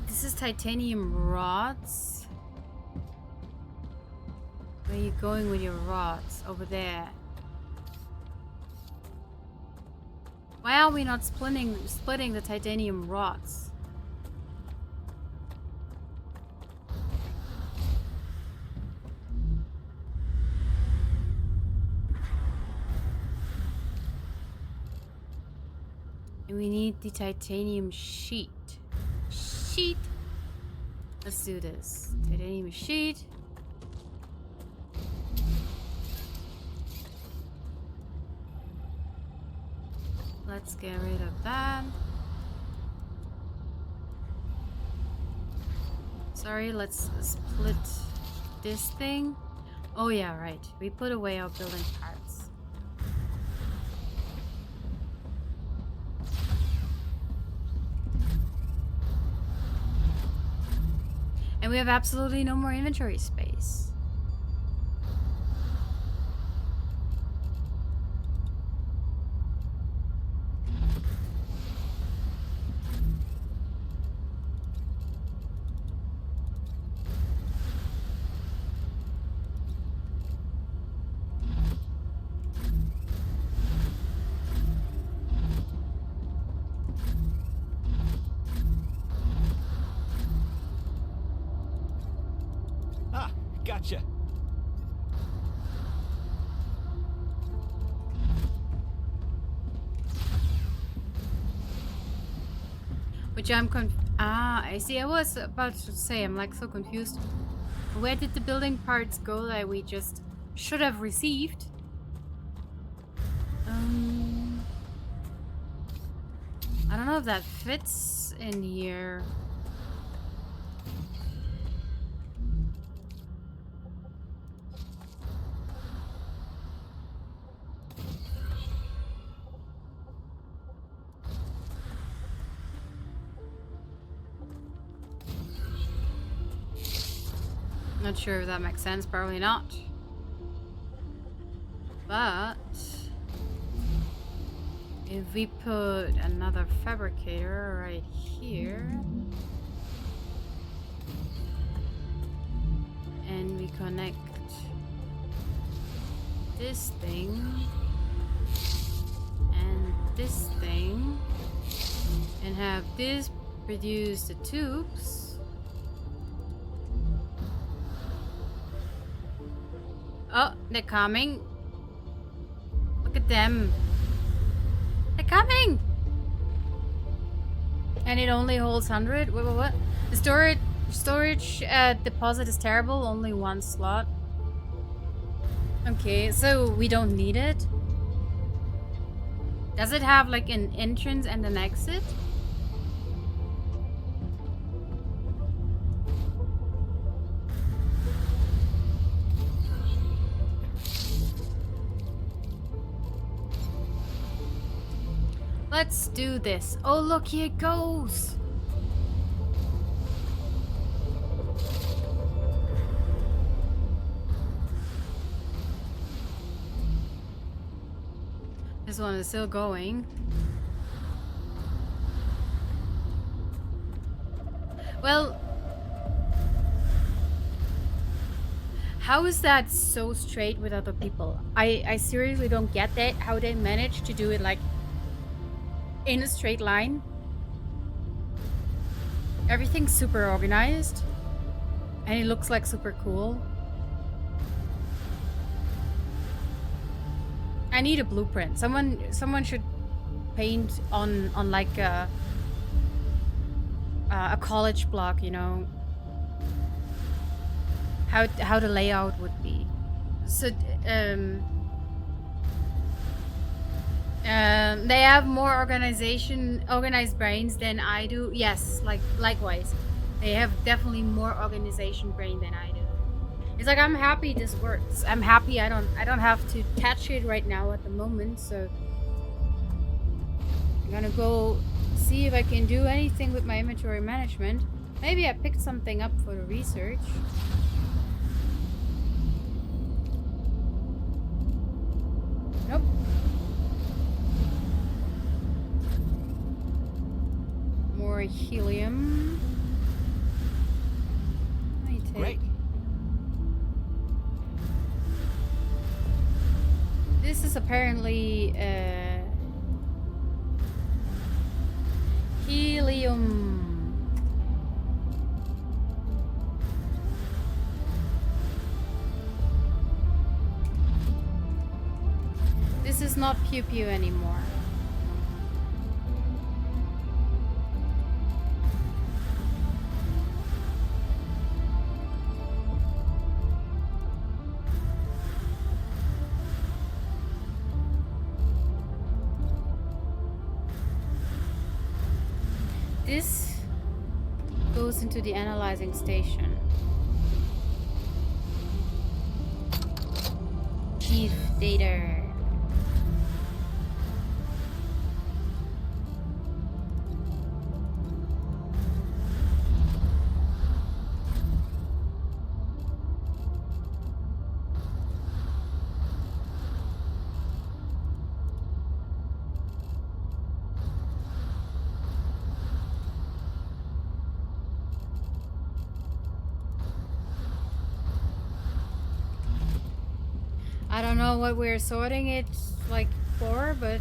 This is titanium rods. Where are you going with your rods? Over there. Why are we not splitting the titanium rods? And we need the titanium sheet. Let's do this. Titanium sheet. Let's get rid of that. Sorry, let's split this thing. Oh yeah, right. We put away our building parts. And we have absolutely no more inventory space. Gotcha. Which I'm I see. I was about to say, I'm like so confused. Where did the building parts go that we just should have received? I don't know if that fits in here. Not sure if that makes sense, probably not. But if we put another fabricator right here and we connect this thing and this thing and have this produce the tubes. Oh, they're coming. Look at them. They're coming! And it only holds 100? What? The storage deposit is terrible. Only one slot. Okay, so we don't need it. Does it have like an entrance and an exit? Let's do this. Oh, look, here it goes. This one is still going. Well, how is that so straight with other people? I seriously don't get that. How they manage to do it like in a straight line. Everything's super organized. And it looks like super cool. I need a blueprint. Someone should paint on like a college block, you know, how the layout would be. So they have more organized brains than I do. Yes, likewise. They have definitely more organization brain than I do. It's like, I'm happy this works. I'm happy I don't have to touch it right now at the moment, so I'm gonna go see if I can do anything with my inventory management. Maybe I picked something up for the research. Nope. More helium. Let me take. Great. This is apparently helium. This is not pew pew anymore. This goes into the analyzing station. Chief data. I don't know what we're sorting it like for, but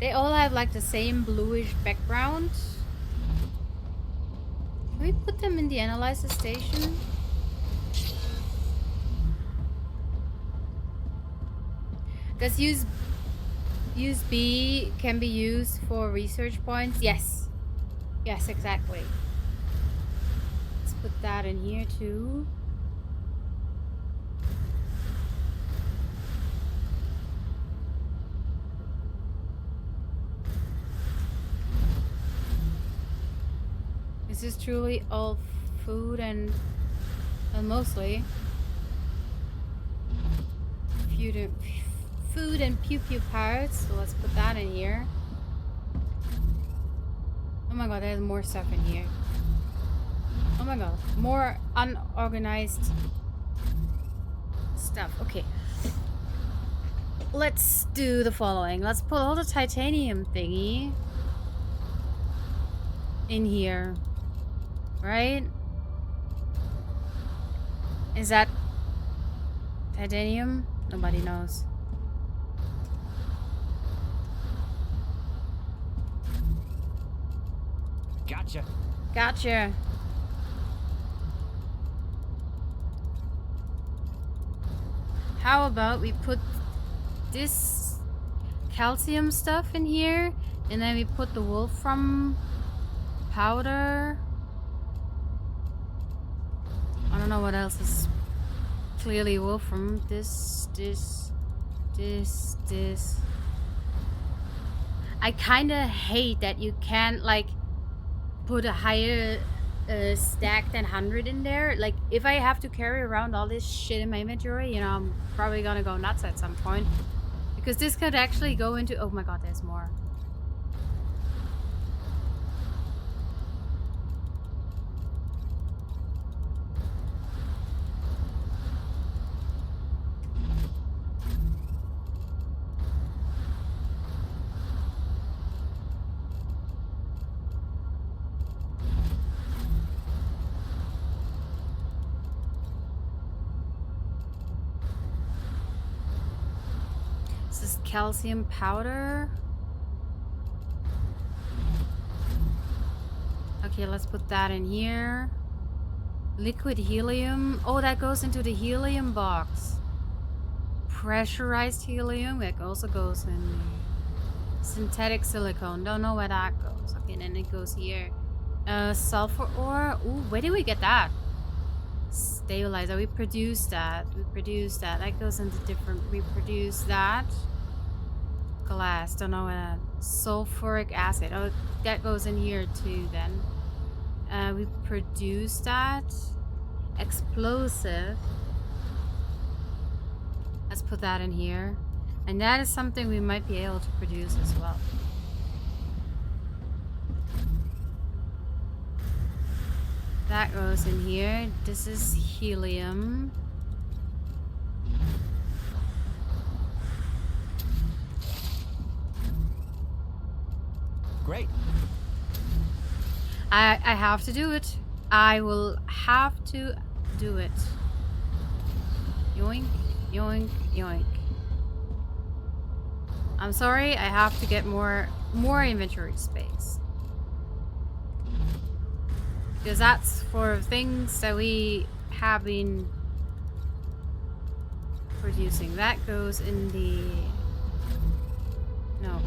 they all have like the same bluish background. Let we put them in the analyzer station? Does use B can be used for research points? Yes. Yes, exactly. Let's put that in here too. This is truly all food and mostly food and pew pew parts. So let's put that in here. Oh my god, there's more stuff in here. Oh my god, more unorganized stuff. Okay. Let's do the following. Let's put all the titanium thingy in here. Right? Is that titanium? Nobody knows. Gotcha. Gotcha. How about we put this calcium stuff in here, and then we put the wolfram powder. I don't know what else is clearly wolfram. This. I kinda hate that you can't like put a higher stack than 100 in there. Like if I have to carry around all this shit in my inventory, you know, I'm probably gonna go nuts at some point. Because this could actually go into, oh my god, there's more. This is calcium powder. Okay, let's put that in here. Liquid helium. Oh, that goes into the helium box. Pressurized helium. That also goes in synthetic silicone. Don't know where that goes. Okay, and then it goes here. Sulfur ore. Ooh, where did we get that? Stabilizer. We produce that. We produce that. That goes into different. We produce that. Glass. Don't know what. Sulfuric acid. Oh, that goes in here too. Then. We produce that. Explosive. Let's put that in here. And that is something we might be able to produce as well. That goes in here. This is helium. Great. I have to do it. I will have to do it. Yoink, yoink, yoink. I'm sorry, I have to get more inventory space. Because that's for things that we have been producing. That goes in the... No.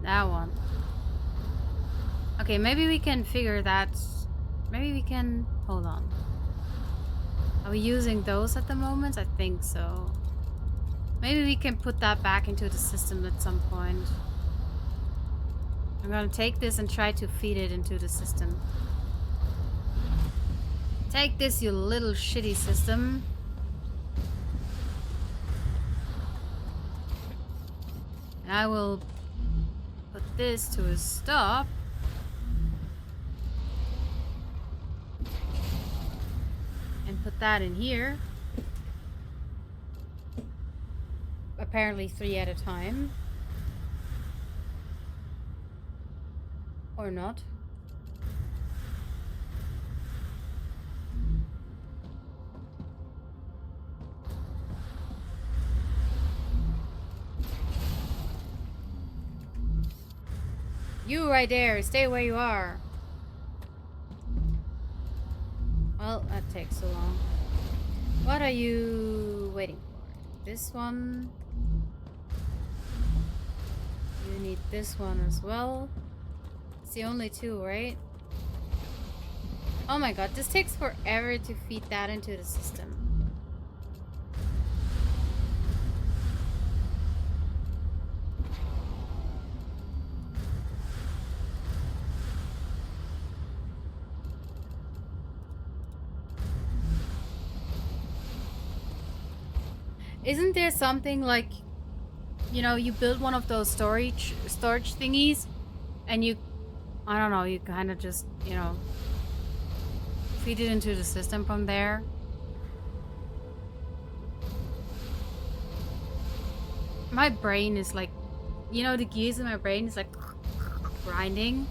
That one. Okay, maybe we can figure that. Maybe we can... Hold on. Are we using those at the moment? I think so. Maybe we can put that back into the system at some point. I'm gonna take this and try to feed it into the system. Take this, you little shitty system. And I will put this to a stop. And put that in here. Apparently 3 at a time. Or not. You right there, stay where you are. Well, that takes so long. What are you waiting for? This one. You need this one as well. It's the only two, right? Oh my god, this takes forever to feed that into the system. Isn't there something like, you know, you build one of those storage thingies and you, I don't know, you kind of just, you know, feed it into the system from there? My brain is like, you know, the gears in my brain is like grinding.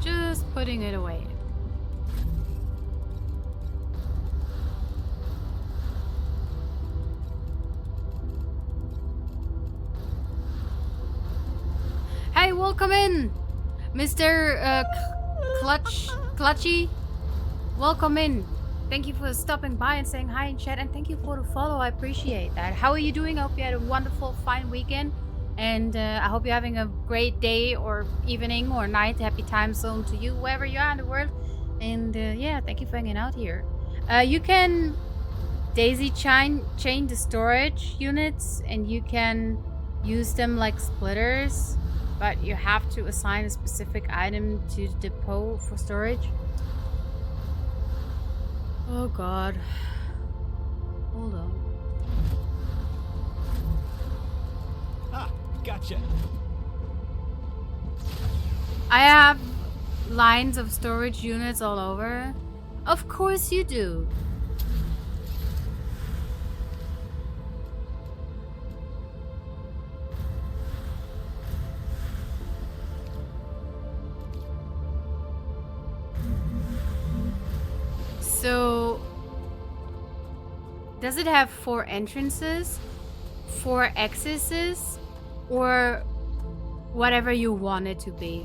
Just putting it away. Hey, welcome in, Mr. Clutchy. Welcome in. Thank you for stopping by and saying hi in chat, and thank you for the follow. I appreciate that. How are you doing? I hope you had a wonderful, fine weekend, and I hope you're having a great day or evening or night. Happy time zone to you, wherever you are in the world. And yeah, thank you for hanging out here. You can daisy chain the storage units, and you can use them like splitters, but you have to assign a specific item to the depot for storage. Oh god. Hold on. Ah, gotcha. I have lines of storage units all over. Of course you do. So, does it have 4 entrances, 4 exits, or whatever you want it to be?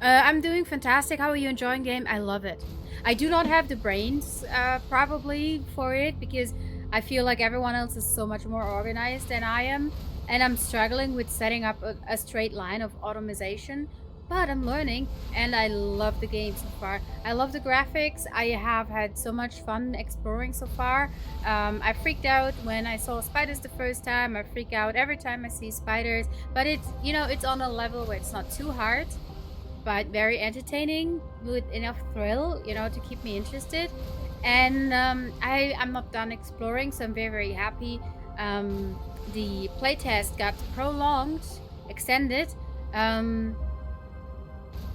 I'm doing fantastic. How are you enjoying the game? I love it. I do not have the brains probably for it, because I feel like everyone else is so much more organized than I am, and I'm struggling with setting up a straight line of automation. But I'm learning, and I love the game so far. I love the graphics. I have had so much fun exploring so far. I freaked out when I saw spiders the first time. I freak out every time I see spiders. But it's, you know, it's on a level where it's not too hard, but very entertaining with enough thrill, you know, to keep me interested. And I'm not done exploring, so I'm very, very happy. The playtest got prolonged, extended.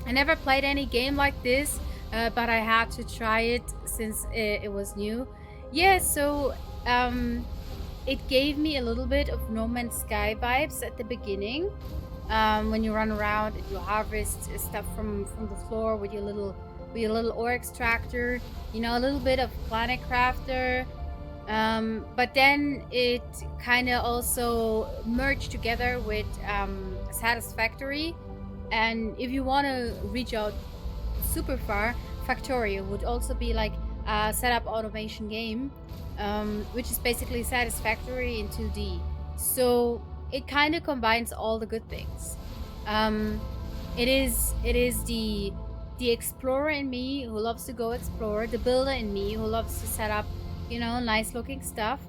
I never played any game like this, but I had to try it since it was new. Yeah, so it gave me a little bit of No Man's Sky vibes at the beginning. When you run around and you harvest stuff from the floor with your little ore extractor, you know, a little bit of Planet Crafter. But then it kind of also merged together with Satisfactory. And if you want to reach out super far, Factorio would also be like a setup automation game, which is basically Satisfactory in 2D. So it kind of combines all the good things. It is the explorer in me who loves to go explore, the builder in me who loves to set up, you know, nice looking stuff,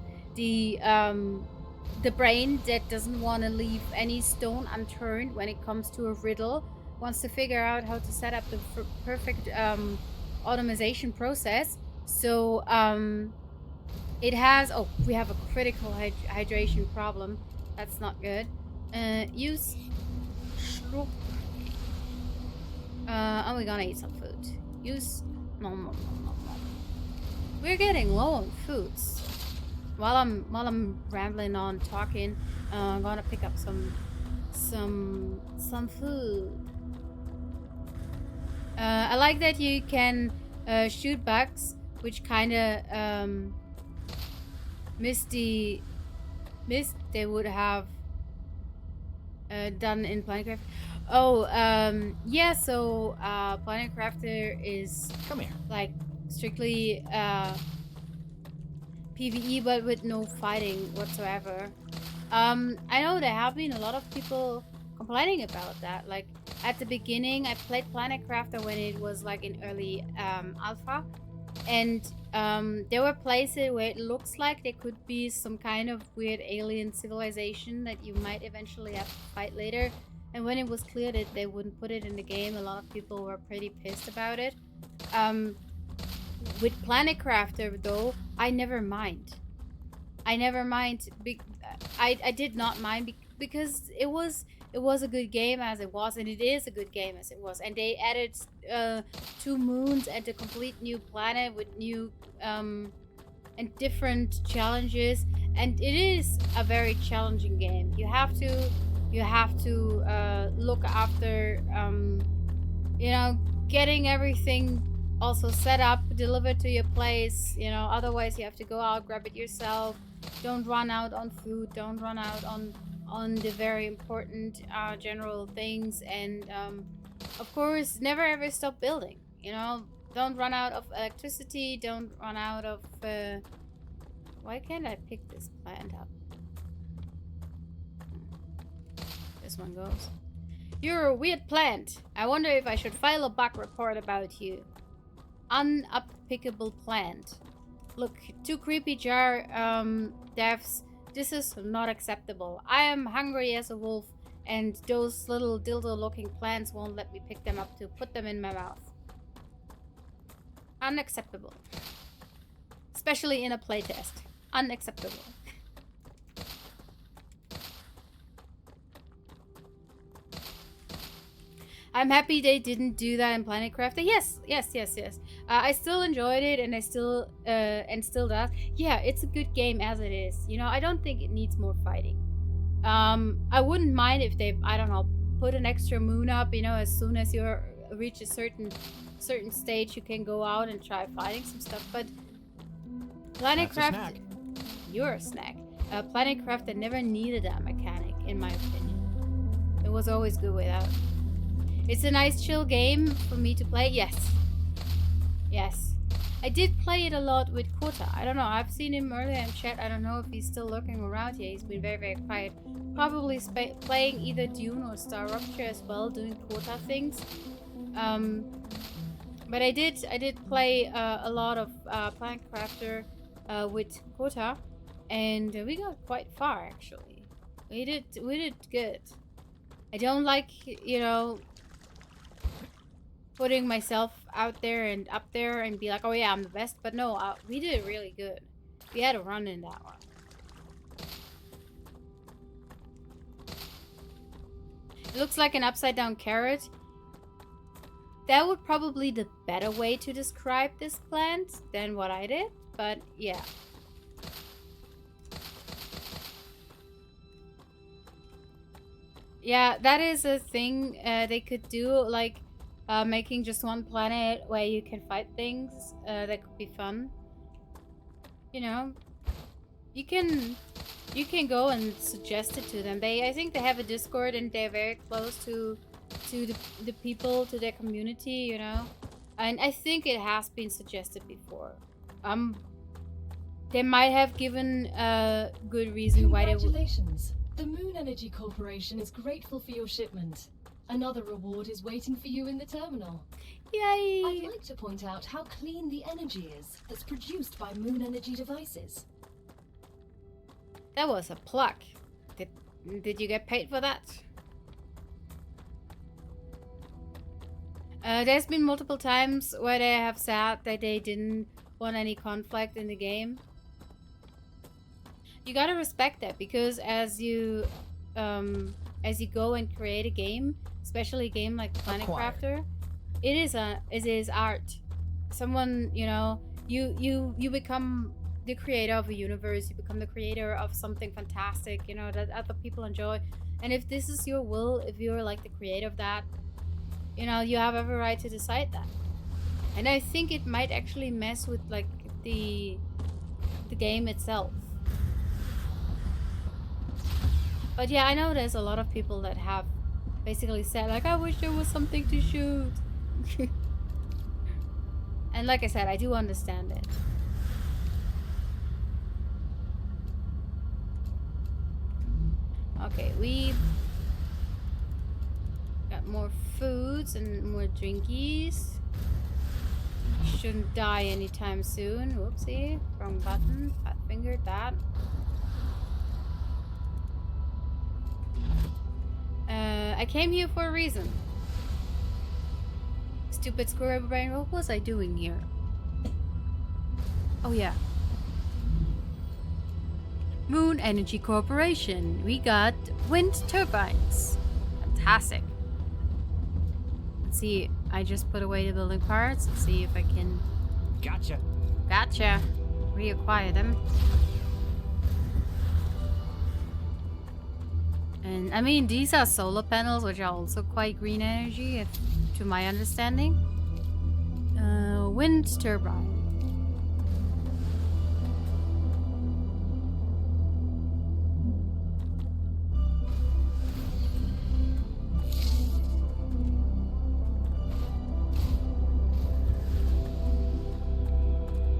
the brain that doesn't want to leave any stone unturned when it comes to a riddle, wants to figure out how to set up the perfect automation process. So it has, oh, we have a critical hydration problem. That's not good. Use StarRupture. And we're gonna eat some food. Use nom, nom, nom, nom, nom. We're getting low on foods. While I'm rambling on talking, I'm gonna pick up some food. I like that you can shoot bugs, which kind of missed they would have done in Planetcraft. Oh, yeah. So Planetcrafter is Come here. like strictly PvE, but with no fighting whatsoever. I know there have been a lot of people complaining about that. Like at the beginning, I played Planetcrafter when it was like in early alpha, and there were places where it looks like there could be some kind of weird alien civilization that you might eventually have to fight later. And when it was clear that they wouldn't put it in the game, a lot of people were pretty pissed about it. With Planetcrafter though, I never mind. I did not mind because it was a good game as it was, and it is a good game as it was. And they added 2 moons and a complete new planet with new and different challenges, and it is a very challenging game. You have to look after you know, getting everything also set up, delivered to your place. You know, otherwise you have to go out, grab it yourself. Don't run out on food. Don't run out on the very important general things. And of course, never ever stop building. You know, don't run out of electricity. Don't run out of. Why can't I pick this plant up? This one goes. You're a weird plant. I wonder if I should file a bug report about you. Unuppickable plant. Look, 2 creepy jar devs. This is not acceptable. I am hungry as a wolf, and those little dildo-looking plants won't let me pick them up to put them in my mouth. Unacceptable. Especially in a playtest. Unacceptable. I'm happy they didn't do that in Planetcraft. Yes. I still enjoyed it, and I still does. Yeah, it's a good game as it is. You know, I don't think it needs more fighting. I wouldn't mind if they, I don't know, put an extra moon up. You know, as soon as you reach a certain stage, you can go out and try fighting some stuff. But Planetcraft, you're a snack. Planetcraft that never needed that mechanic, in my opinion. It was always good without. It's a nice chill game for me to play. Yes. I did play it a lot with Kota. I don't know. I've seen him earlier in chat. I don't know if he's still lurking around here. He's been very, very quiet. Probably playing either Dune or StarRupture as well, doing Kota things. But I did play a lot of Planetcrafter with Kota, and we got quite far actually. We did good. I don't like, you know, putting myself out there and up there and be like, oh yeah, I'm the best. But no, we did really good. We had a run in that one. It looks like an upside down carrot. That would probably be the better way to describe this plant than what I did. But yeah. Yeah, that is a thing they could do, like making just one planet where you can fight things. That could be fun. You know, you can go and suggest it to them. I think they have a Discord, and they're very close to the people, to their community. You know, and I think it has been suggested before. They might have given a good reason why they would. Congratulations. The Moon Energy Corporation is grateful for your shipment. Another reward is waiting for you in the terminal. Yay! I'd like to point out how clean the energy is that's produced by Moon Energy devices. That was a pluck. Did you get paid for that? There's been multiple times where they have said that they didn't want any conflict in the game. You gotta respect that, because as you as you go and create a game, especially a game like Planet Crafter. It is art. Someone, you know, you become the creator of a universe. You become the creator of something fantastic, you know, that other people enjoy. And if this is your will, if you're like the creator of that, you know, you have every right to decide that. And I think it might actually mess with like the game itself. But yeah, I know there's a lot of people that have basically said like, I wish there was something to shoot. And like I said, I do understand it. Okay, we got more foods and more drinkies. Shouldn't die anytime soon. Whoopsie. Wrong button. Fat fingered that. I came here for a reason. Stupid squirrel brain, what was I doing here? Oh yeah. Moon Energy Corporation. We got wind turbines. Fantastic. Let's see. I just put away the building parts. Let's see if I can... Gotcha. Gotcha. Reacquire them. And I mean, these are solar panels, which are also quite green energy, to my understanding. Wind turbine.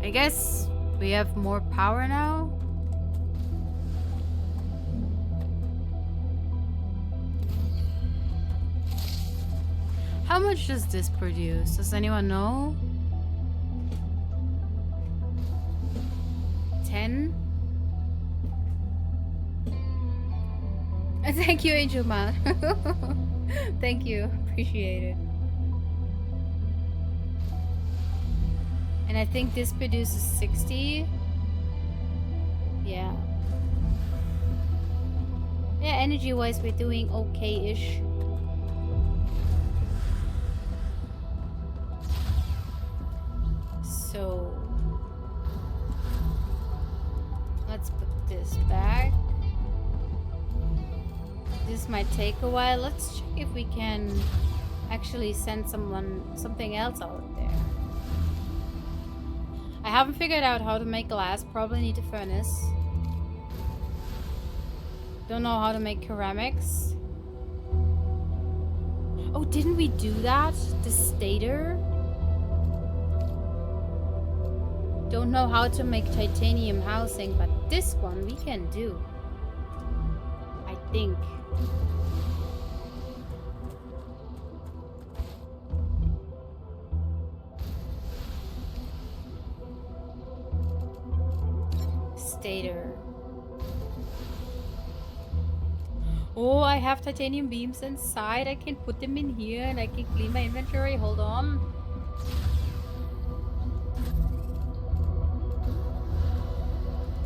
I guess we have more power now. How much does this produce? Does anyone know? 10? Thank you, Angel Man. Thank you. Appreciate it. And I think this produces 60. Yeah. Yeah, energy-wise, we're doing okay-ish. So let's put this back. This might take a while. Let's check if we can actually send something else out there. I haven't figured out how to make glass. Probably need a furnace. Don't know how to make ceramics. Oh, didn't we do that? The stator? Don't know how to make titanium housing, but this one we can do. I think. Stator. Oh, I have titanium beams inside. I can put them in here and I can clean my inventory. Hold on.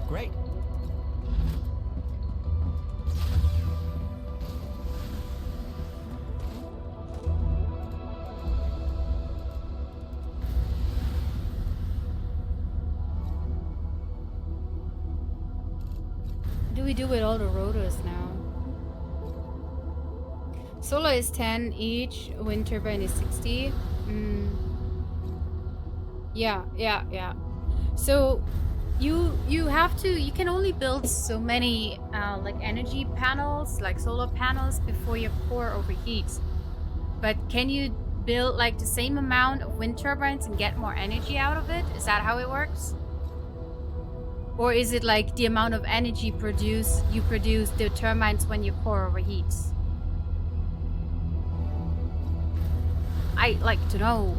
Great. What do we do with all the rotors now? Solar is 10 each. Wind turbine is 60. Yeah. So you have to, you can only build so many like energy panels, like solar panels, before your core overheats. But can you build like the same amount of wind turbines and get more energy out of it? Is that how it works? Or is it like the amount of energy you produce the turbines when your core overheats? I'd like to know.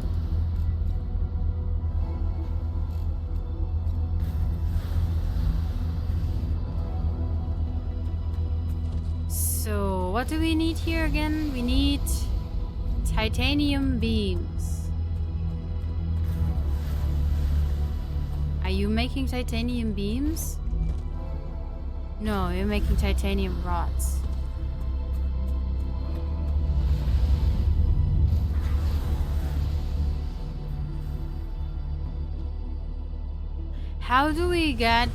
So, what do we need here again? We need titanium beams. Are you making titanium beams? No, you're making titanium rods. How do we get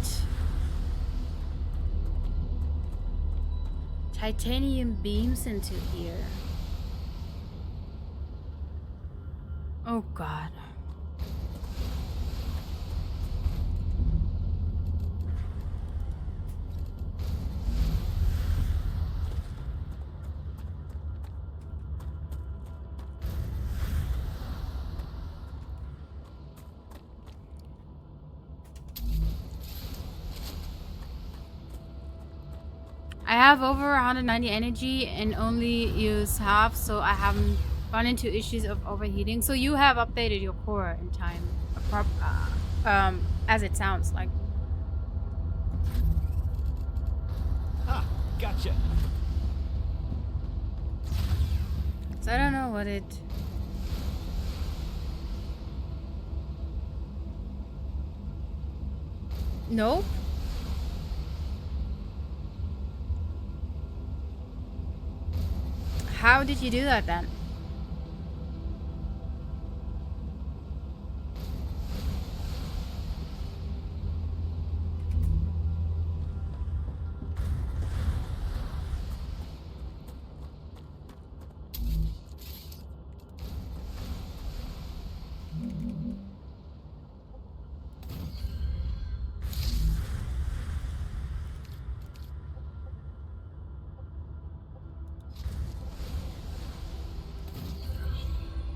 titanium beams into here? Oh god. I have over 190 energy and only use half, so I haven't run into issues of overheating. So you have updated your core in time, as it sounds like. Ah, gotcha. So I don't know what it... Nope. How did you do that then?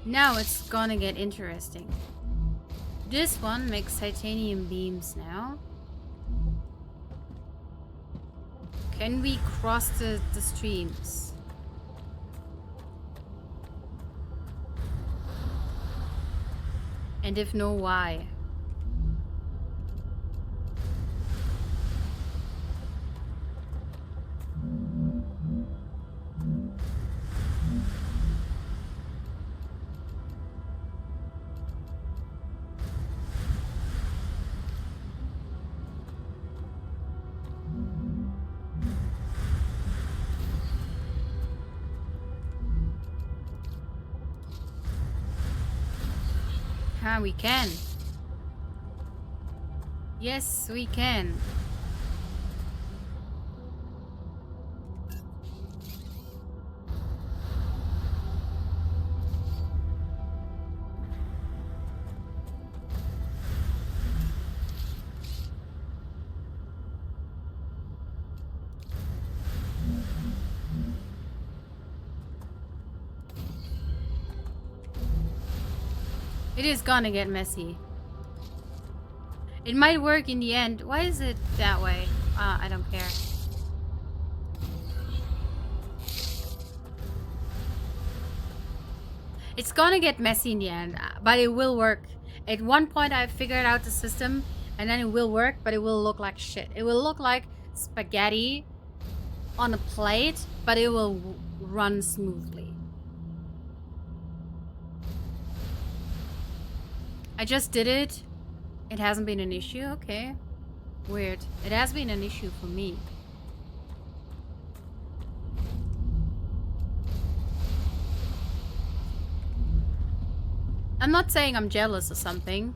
Now it's gonna get interesting. This one makes titanium beams now. Can we cross the streams? And if no, why? We can. Yes, we can. It is gonna get messy. It might work in the end. Why is it that way? I don't care. It's gonna get messy in the end, but it will work. At one point I figured out the system and then it will work, but it will look like shit. It will look like spaghetti on a plate, but it will run smoothly. I just did it. It hasn't been an issue. Okay. Weird. It has been an issue for me. I'm not saying I'm jealous or something.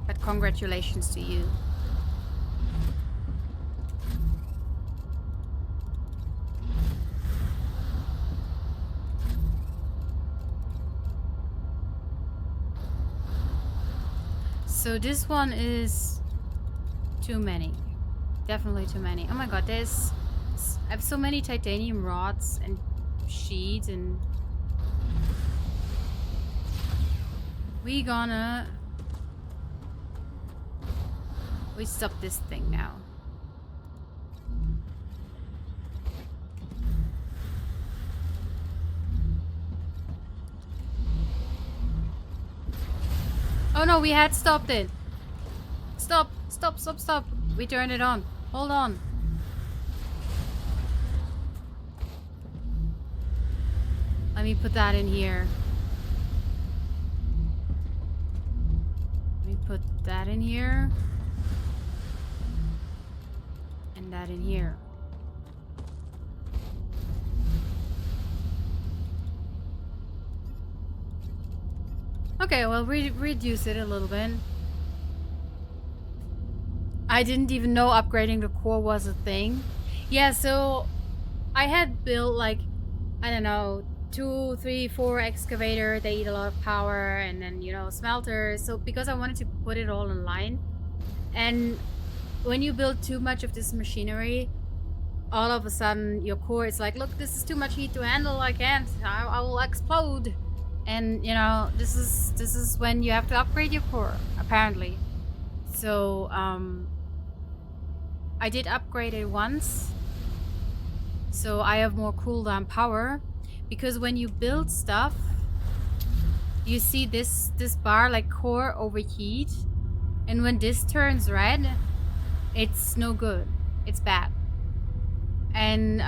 But congratulations to you. So this one is too many. Definitely too many. Oh my god, I have so many titanium rods and sheets and... We stop this thing now. Oh no, we had stopped it. Stop. We turned it on. Hold on. Let me put that in here. Let me put that in here. And that in here. Okay, well, reduce it a little bit. I didn't even know upgrading the core was a thing. Yeah, so I had built like, I don't know, 2, 3, 4 excavator. They eat a lot of power, and then, you know, smelters. So because I wanted to put it all in line, and when you build too much of this machinery, all of a sudden your core is like, look, this is too much heat to handle. I can't. I will explode. And you know, this is when you have to upgrade your core, apparently. So I did upgrade it once, so I have more cooldown power. Because when you build stuff, you see this bar like core overheat, and when this turns red, it's no good. It's bad. And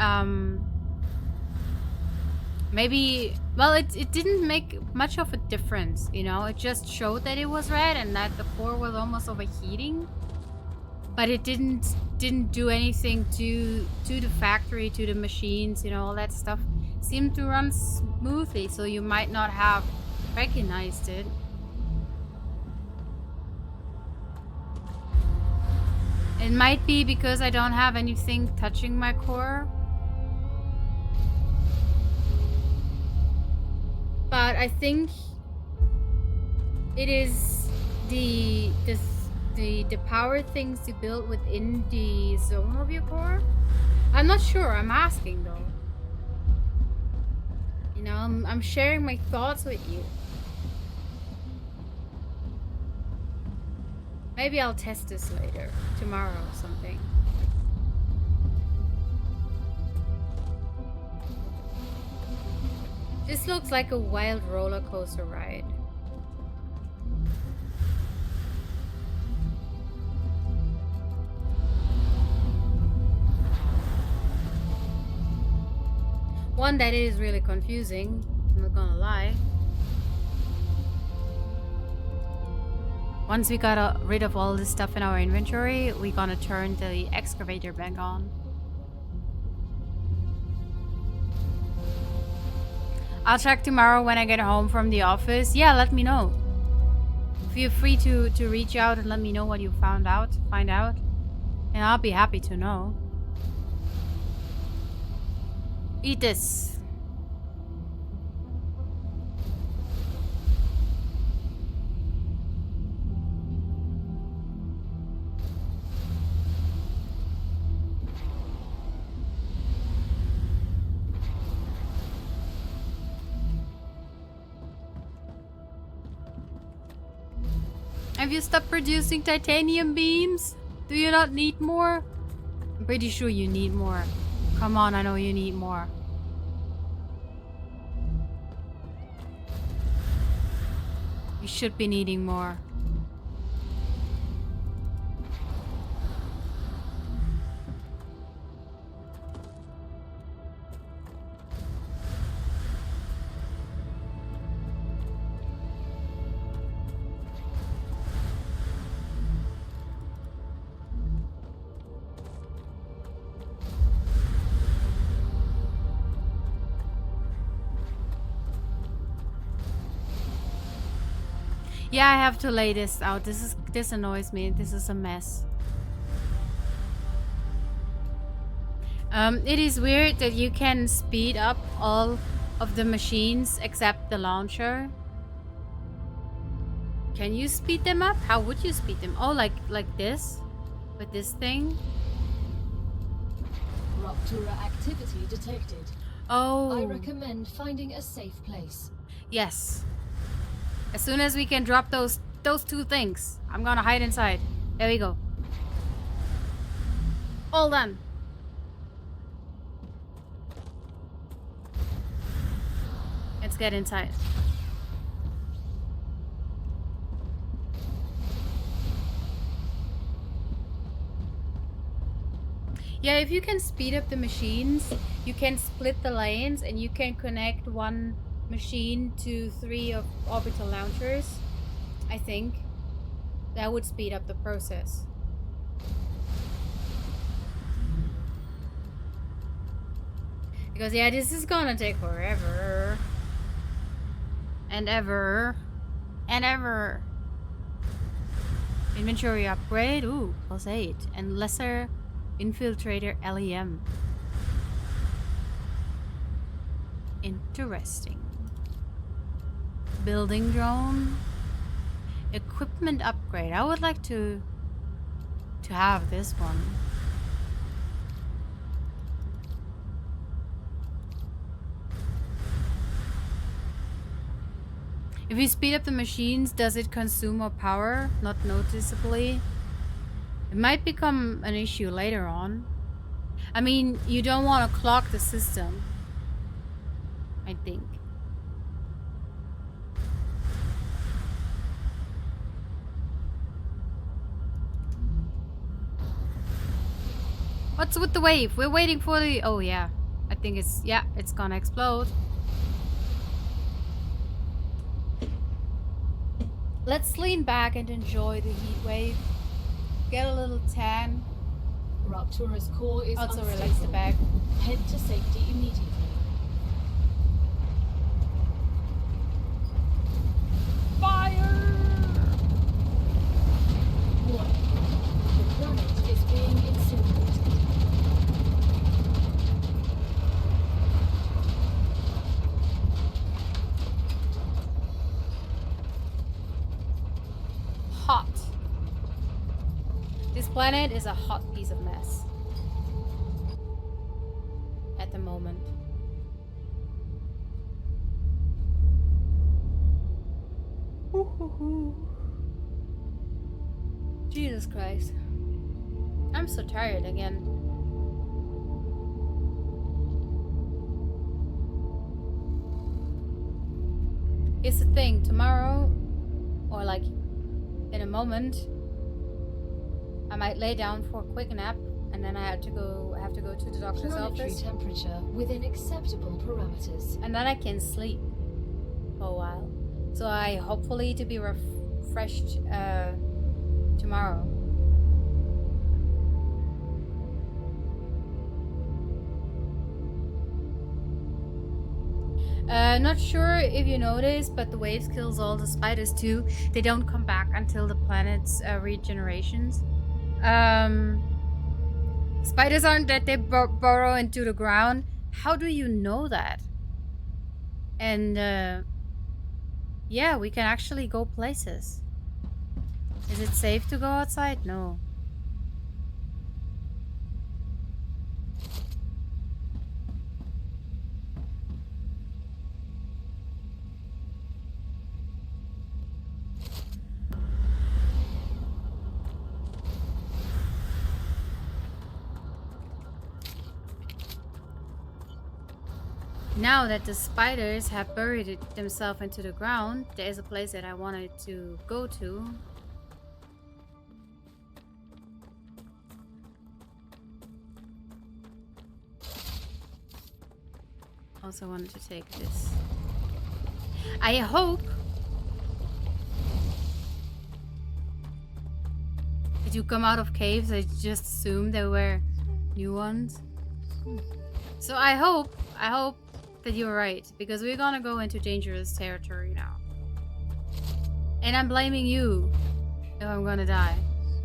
maybe, well, it didn't make much of a difference, you know. It just showed that it was red and that the core was almost overheating, but it didn't do anything to the factory, to the machines, you know. All that stuff seemed to run smoothly, so you might not have recognized it. It might be because I don't have anything touching my core. But I think it is the power things you build within the zone of your core. I'm not sure. I'm asking though. You know, I'm sharing my thoughts with you. Maybe I'll test this later, tomorrow or something. This looks like a wild roller coaster ride. One that is really confusing, I'm not gonna lie. Once we got rid of all this stuff in our inventory, we're gonna turn the excavator back on. I'll check tomorrow when I get home from the office. Yeah, let me know. Feel free to reach out and let me know what you find out. And I'll be happy to know. Eat this. Have you stopped producing titanium beams? Do you not need more? I'm pretty sure you need more. Come on, I know you need more. You should be needing more. Yeah, I have to lay this out. This annoys me. This is a mess. It is weird that you can speed up all of the machines except the launcher. Can you speed them up? How would you speed them? Oh, like this? With this thing? Rupture activity detected. Oh. I recommend finding a safe place. Yes. As soon as we can drop those two things, I'm gonna hide inside. There we go. All done. Let's get inside. Yeah, if you can speed up the machines, you can split the lanes and you can connect one machine to 3 of orbital launchers. I think that would speed up the process. Because yeah, this is gonna take forever and ever. and ever. Inventory upgrade. Ooh, +8. And lesser infiltrator LEM. Interesting. Building drone. Equipment upgrade. I would like to have this one. If you speed up the machines, does it consume more power? Not noticeably. It might become an issue later on. I mean, you don't want to clog the system, I think. What's with the wave? We're waiting for the... Oh, yeah. I think it's... Yeah, it's gonna explode. Let's lean back and enjoy the heat wave. Get a little tan. Raptura's core is Also unstable. relax the back. Head to safety immediately. Fire! Warning. The planet is being incinerated. Hot. This planet is a hot piece of mess. At the moment. Jesus Christ. I'm so tired again. Here's the thing, tomorrow, or like in a moment, I might lay down for a quick nap, and then I have to go to the doctor's Planetary office, temperature within acceptable parameters. and then I can sleep for a while. So I hopefully to be refreshed tomorrow. Not sure if you noticed, but the waves kills all the spiders too. They don't come back until the planet's regenerations. Spiders aren't dead, they burrow into the ground. How do you know that? And yeah, we can actually go places. Is it safe to go outside? No. Now that the spiders have buried themselves into the ground, there is a place that I wanted to go to. Also wanted to take this. I hope... Did you come out of caves? I just assumed there were new ones. So I hope that you're right, because we're gonna go into dangerous territory now. And I'm blaming you if I'm gonna die.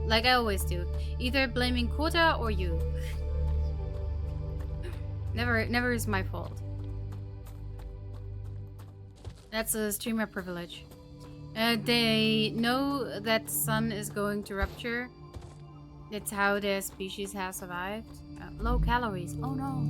Like I always do. Either blaming Kota or you. Never is my fault. That's a streamer privilege. They know that sun is going to rupture. That's how their species has survived. Low calories. Oh no.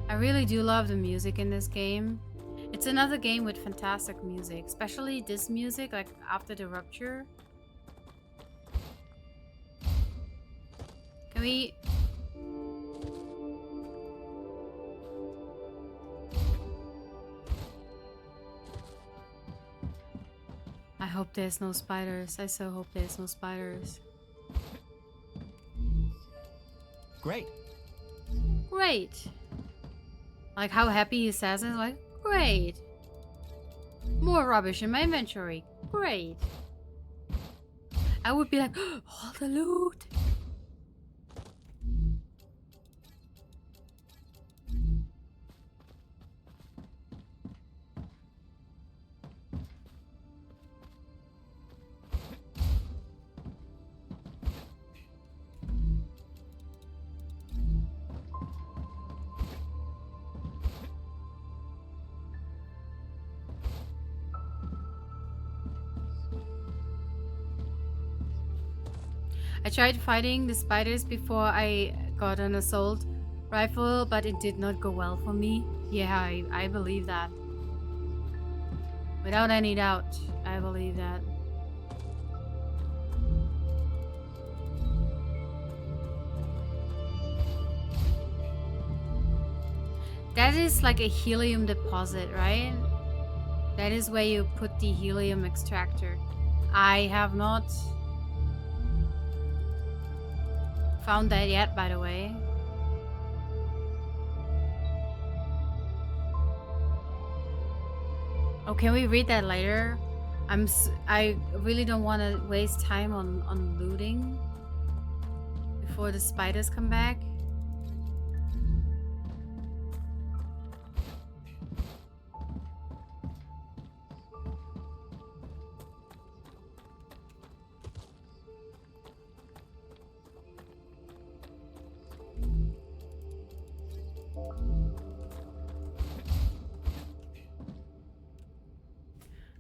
I really do love the music in this game. It's another game with fantastic music, especially this music, like after the rupture. Can we... I hope there's no spiders. I so hope there's no spiders. Great. Great. Like how happy he says it, like, great. More rubbish in my inventory. Great. I would be like, all the loot. I tried fighting the spiders before I got an assault rifle, but it did not go well for me. Yeah, I believe that. Without any doubt, I believe that. That is like a helium deposit, right? That is where you put the helium extractor. I have not found that yet, by the way. Oh, can we read that later? I really don't want to waste time on looting before the spiders come back.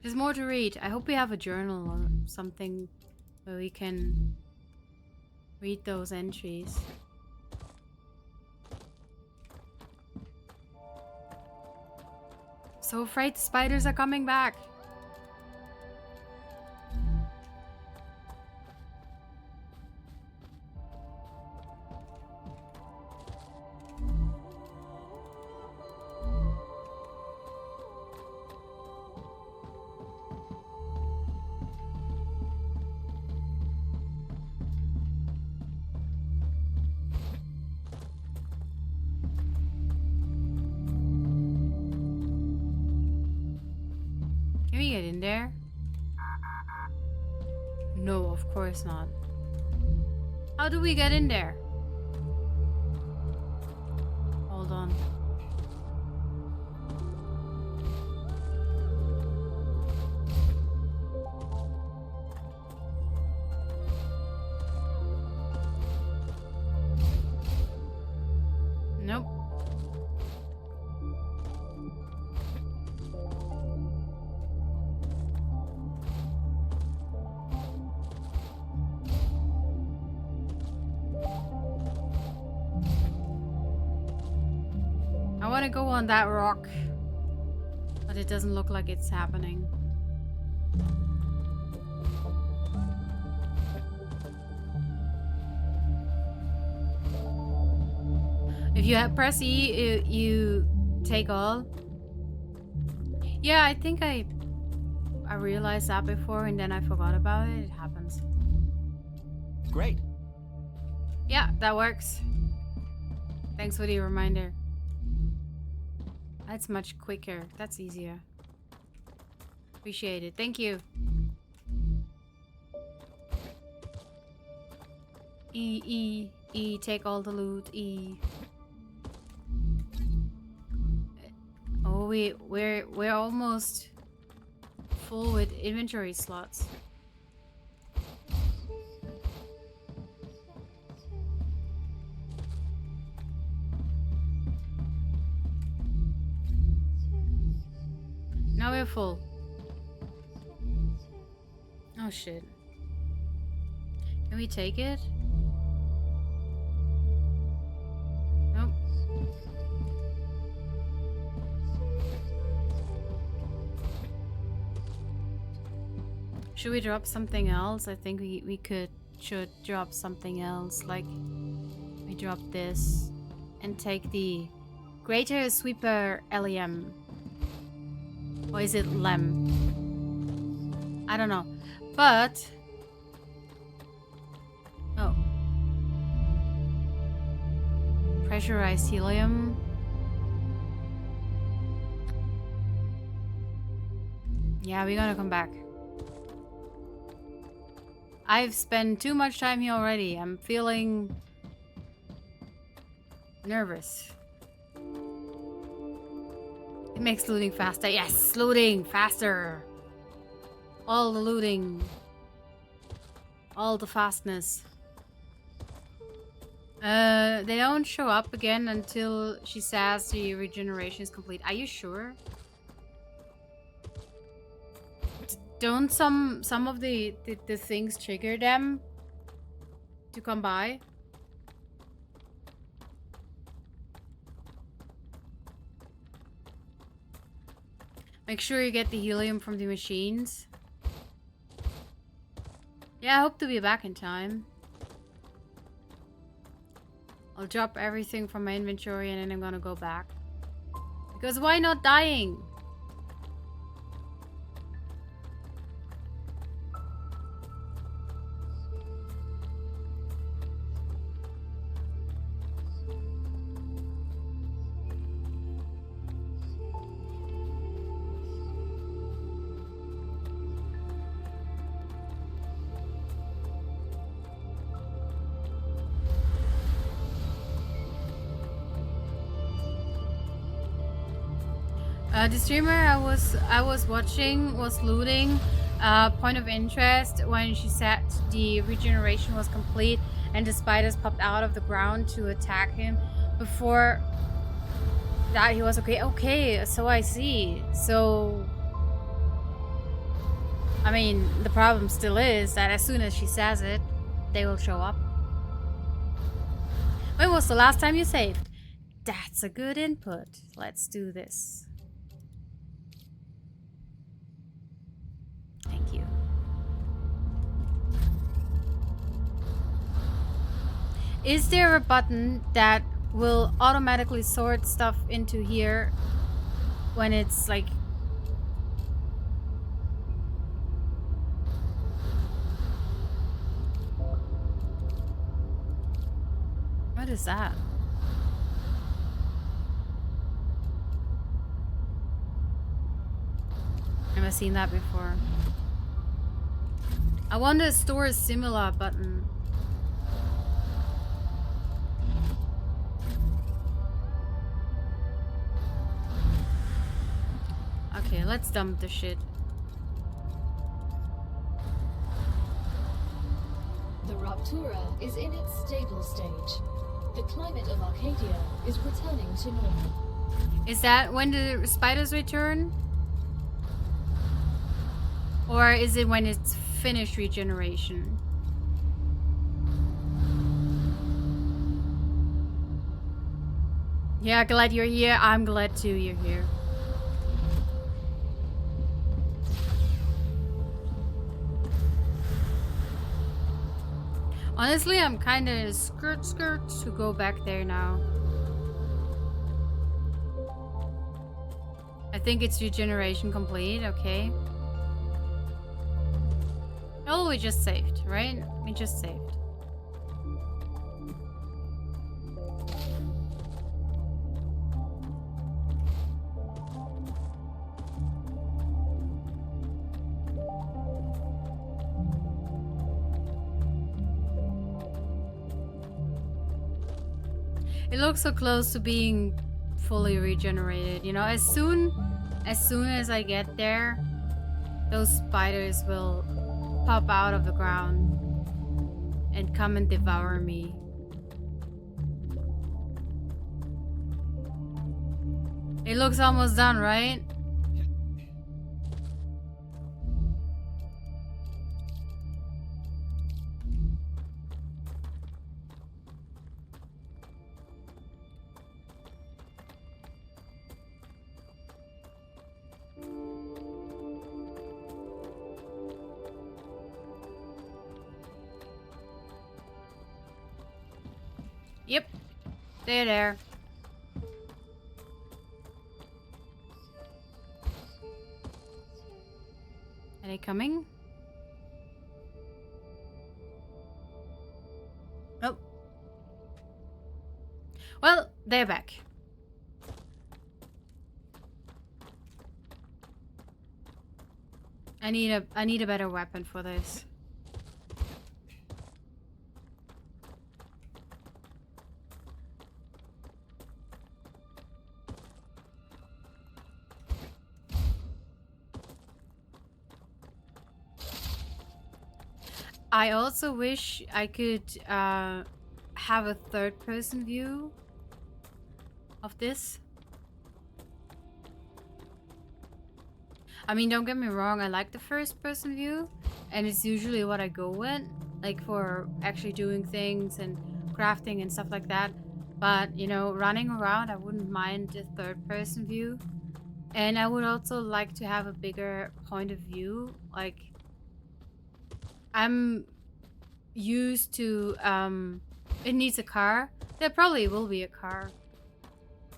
There's more to read. I hope we have a journal or something where we can read those entries. So afraid the spiders are coming back. Can we get in there? No, of course not. How do we get in there? Hold on. Nope. I want to go on that rock, but it doesn't look like it's happening. If you press E, you take all. Yeah, I think I realized that before and then I forgot about it. It happens. Great. Yeah, that works. Thanks for the reminder. That's much quicker. That's easier. Appreciate it. Thank you. E, take all the loot. E. Oh, we're almost full with inventory slots. Now we're full. Oh shit. Can we take it? Nope. Should we drop something else? I think we should drop something else. Like we drop this and take the Greater Sweeper LEM. Or is it LEM? I don't know. But oh. Pressurized helium. Yeah, we're gonna come back. I've spent too much time here already. I'm feeling nervous. It makes looting faster. Yes, looting faster. All the looting. All the fastness. They don't show up again until she says the regeneration is complete. Are you sure? Don't some of the things trigger them to come by? Make sure you get the helium from the machines. Yeah, I hope to be back in time. I'll drop everything from my inventory and then I'm gonna go back. Because why not dying? The streamer I was watching was looting. Point of interest when she said the regeneration was complete and the spiders popped out of the ground to attack him. Before that, he was okay. Okay, so I see. So, I mean, the problem still is that as soon as she says it, they will show up. When was the last time you saved? That's a good input. Let's do this. Thank you. Is there a button that will automatically sort stuff into here when it's like... What is that? Never seen that before. I wonder if store a similar button. Okay, let's dump the shit. The Raptura is in its stable stage. The climate of Arcadia is returning to normal. Is that when the spiders return? Or is it when it's finished regeneration? Yeah, glad you're here. I'm glad too you're here. Honestly, I'm kind of skirt to go back there now. I think it's regeneration complete, okay. Oh, we just saved, right? We just saved. It looks so close to being fully regenerated, you know, as soon as I get there, those spiders will pop out of the ground and come and devour me. It looks almost done, right? Yep, they're there. Are they coming? Oh. Well, they're back. I need a better weapon for this. I also wish I could have a third-person view of this. I mean, don't get me wrong, I like the first-person view, and it's usually what I go with, like for actually doing things and crafting and stuff like that. But, you know, running around, I wouldn't mind the third-person view. And I would also like to have a bigger point of view. Like, I'm used to, it needs a car. There probably will be a car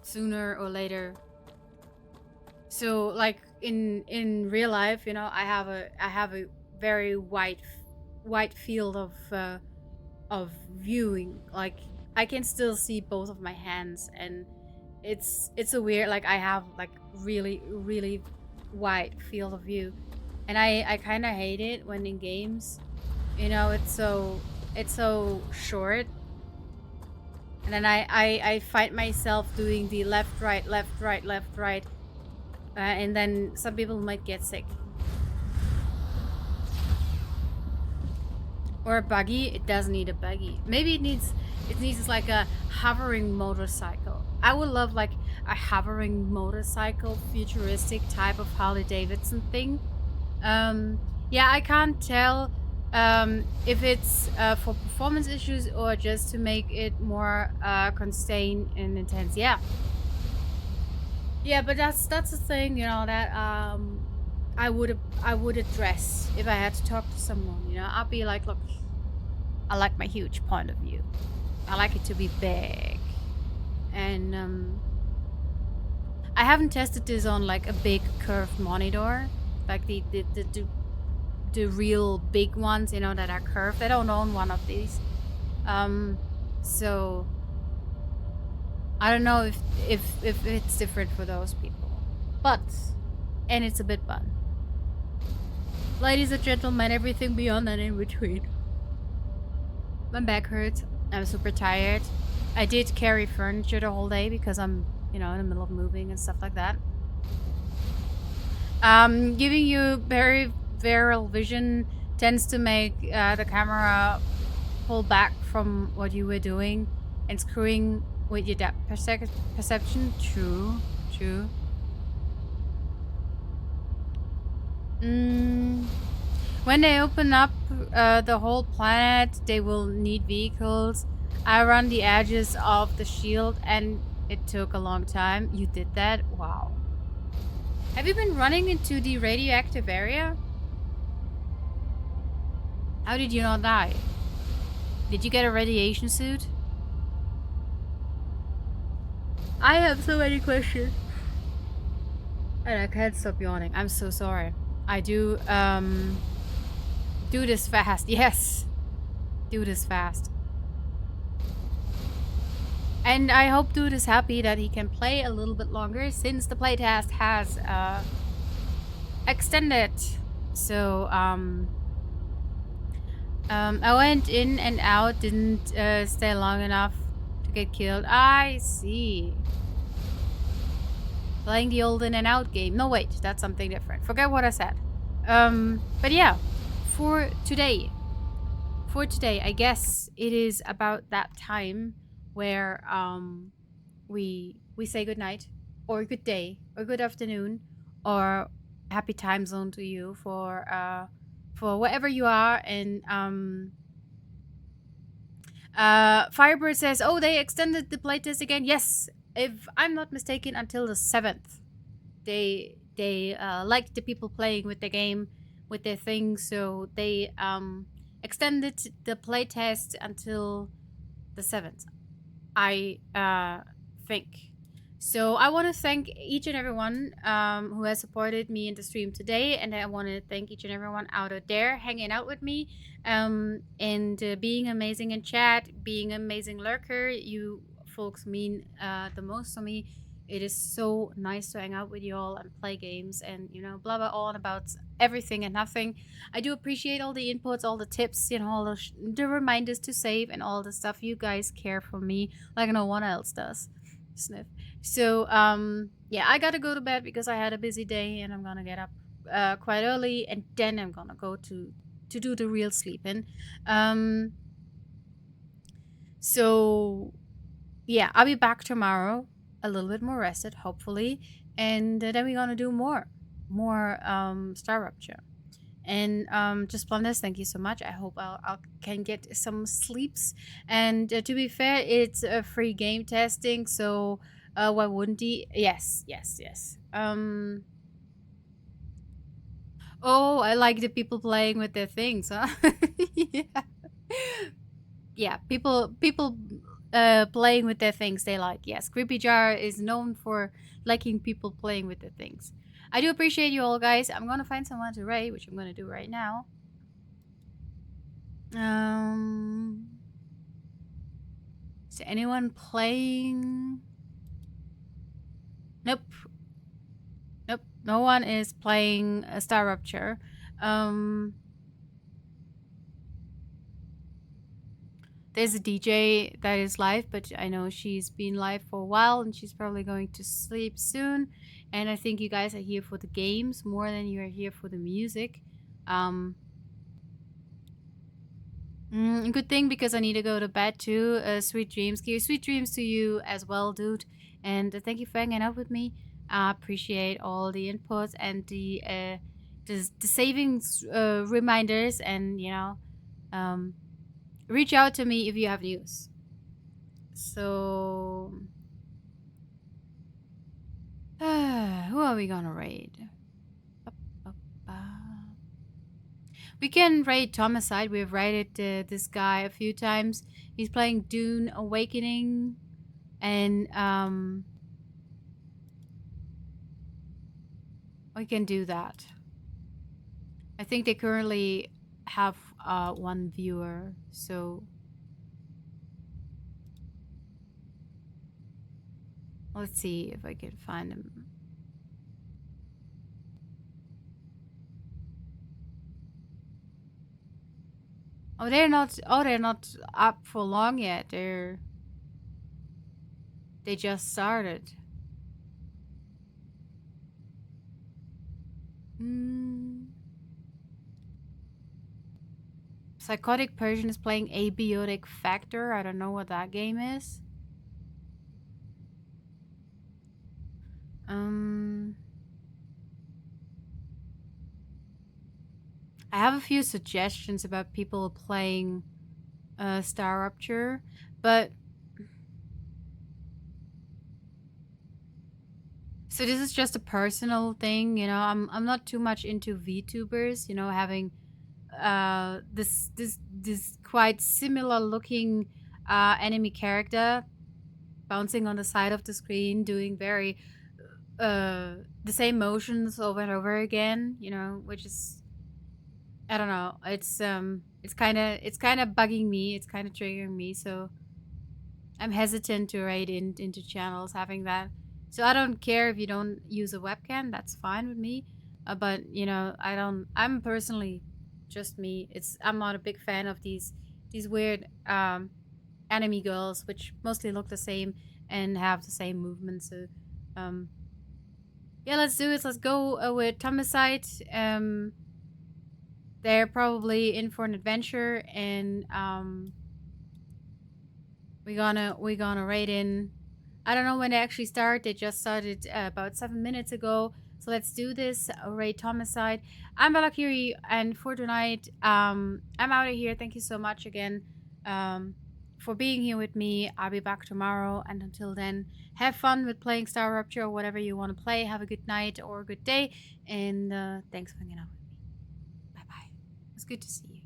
sooner or later. So, like, in real life, you know, I have a very wide field of viewing. Like, I can still see both of my hands, and it's a weird, like, I have like really wide field of view, and I kind of hate it when in games, you know, it's so short, and then I find myself doing the left right left right left right, and then some people might get sick. Or a buggy. It doesn't need a buggy. Maybe it needs like a hovering motorcycle. I would love like a hovering motorcycle, futuristic type of Harley Davidson thing. Yeah, I can't tell if it's for performance issues or just to make it more constrained and intense. Yeah. Yeah, but that's the thing, you know, that I would address if I had to talk to someone, you know. I'd be like, look, I like my huge point of view. I like it to be big. And I haven't tested this on like a big curved monitor, like the real big ones, you know, that are curved. I don't own one of these. So I don't know if it's different for those people. But and it's a bit fun. Ladies and gentlemen, everything beyond and in between. My back hurts. I'm super tired. I did carry furniture the whole day because I'm, you know, in the middle of moving and stuff like that. Giving you very viral vision tends to make the camera pull back from what you were doing and screwing with your depth perception. True. When they open up the whole planet, they will need vehicles. I run the edges of the shield and it took a long time. You did that? Wow. Have you been running into the radioactive area? How did you not die? Did you get a radiation suit? I have so many questions. And I can't stop yawning. I'm so sorry. I do this fast. Yes. Do this fast. And I hope Dude is happy that he can play a little bit longer since the playtest has extended. So I went in and out, didn't stay long enough to get killed. I see. Playing the old in and out game. No, wait, that's something different. Forget what I said. But yeah, for today, I guess it is about that time where we say good night or good day or good afternoon or happy time zone to you for wherever you are. And Firebird says, oh, they extended the playtest again. Yes, if I'm not mistaken, until the 7th. They liked the people playing with the game, with their things, so they extended the playtest until the 7th, I think. So I want to thank each and everyone who has supported me in the stream today, and I want to thank each and everyone out there hanging out with me, and being amazing in chat, being amazing lurker. You folks mean the most to me. It is so nice to hang out with you all and play games and, you know, blah blah on about everything and nothing. I do appreciate all the inputs, all the tips, you know, all the reminders to save and all the stuff. You guys care for me like no one else does. Sniff. So yeah, I gotta go to bed because I had a busy day and I'm gonna get up quite early, and then I'm gonna go to to do the real sleeping. Um, so yeah, I'll be back tomorrow, a little bit more rested, hopefully, and then we're gonna do more StarRupture. And just Blondus, thank you so much. I hope I can get some sleeps. And to be fair, it's a free game testing, so why wouldn't he? Yes, yes, yes. Oh, I like the people playing with their things, huh? Yeah. Yeah, people playing with their things they like. Yes, Creepy Jar is known for liking people playing with their things. I do appreciate you all, guys. I'm gonna find someone to raid, which I'm gonna do right now. Is there anyone playing? Nope. Nope. No one is playing StarRupture. There's a DJ that is live, but I know she's been live for a while and she's probably going to sleep soon. And I think you guys are here for the games more than you are here for the music. Good thing because I need to go to bed too. Sweet dreams. Sweet dreams to you as well, dude. And thank you for hanging out with me. I appreciate all the inputs and the savings reminders, and reach out to me if you have news. So, who are we gonna raid? We can raid Homicide. We've raided this guy a few times. He's playing Dune Awakening, and we can do that. I think they currently have one viewer, so let's see if I can find him. Oh, they're not. Oh, they're not up for long yet. They just started. Psychotic Persian is playing Abiotic Factor. I don't know what that game is. I have a few suggestions about people playing StarRupture, but so this is just a personal thing, I'm not too much into VTubers, having this quite similar looking enemy character bouncing on the side of the screen, doing very the same motions over and over again, which is, I don't know, it's kind of bugging me, it's kind of triggering me, so I'm hesitant to raid into channels having that. So I don't care if you don't use a webcam, that's fine with me. But I'm personally just me. I'm not a big fan of these weird anime girls, which mostly look the same and have the same movements. So yeah, let's do it. Let's go with Homicide. They're probably in for an adventure, and we're gonna raid in. I don't know when they actually start. They just started about 7 minutes ago. So let's do this. Raid Homicide. I'm Valkyrie, and for tonight, I'm out of here. Thank you so much again for being here with me. I'll be back tomorrow, and until then, have fun with playing StarRupture or whatever you want to play. Have a good night or a good day, and thanks for hanging out with me. Bye bye. It's good to see you.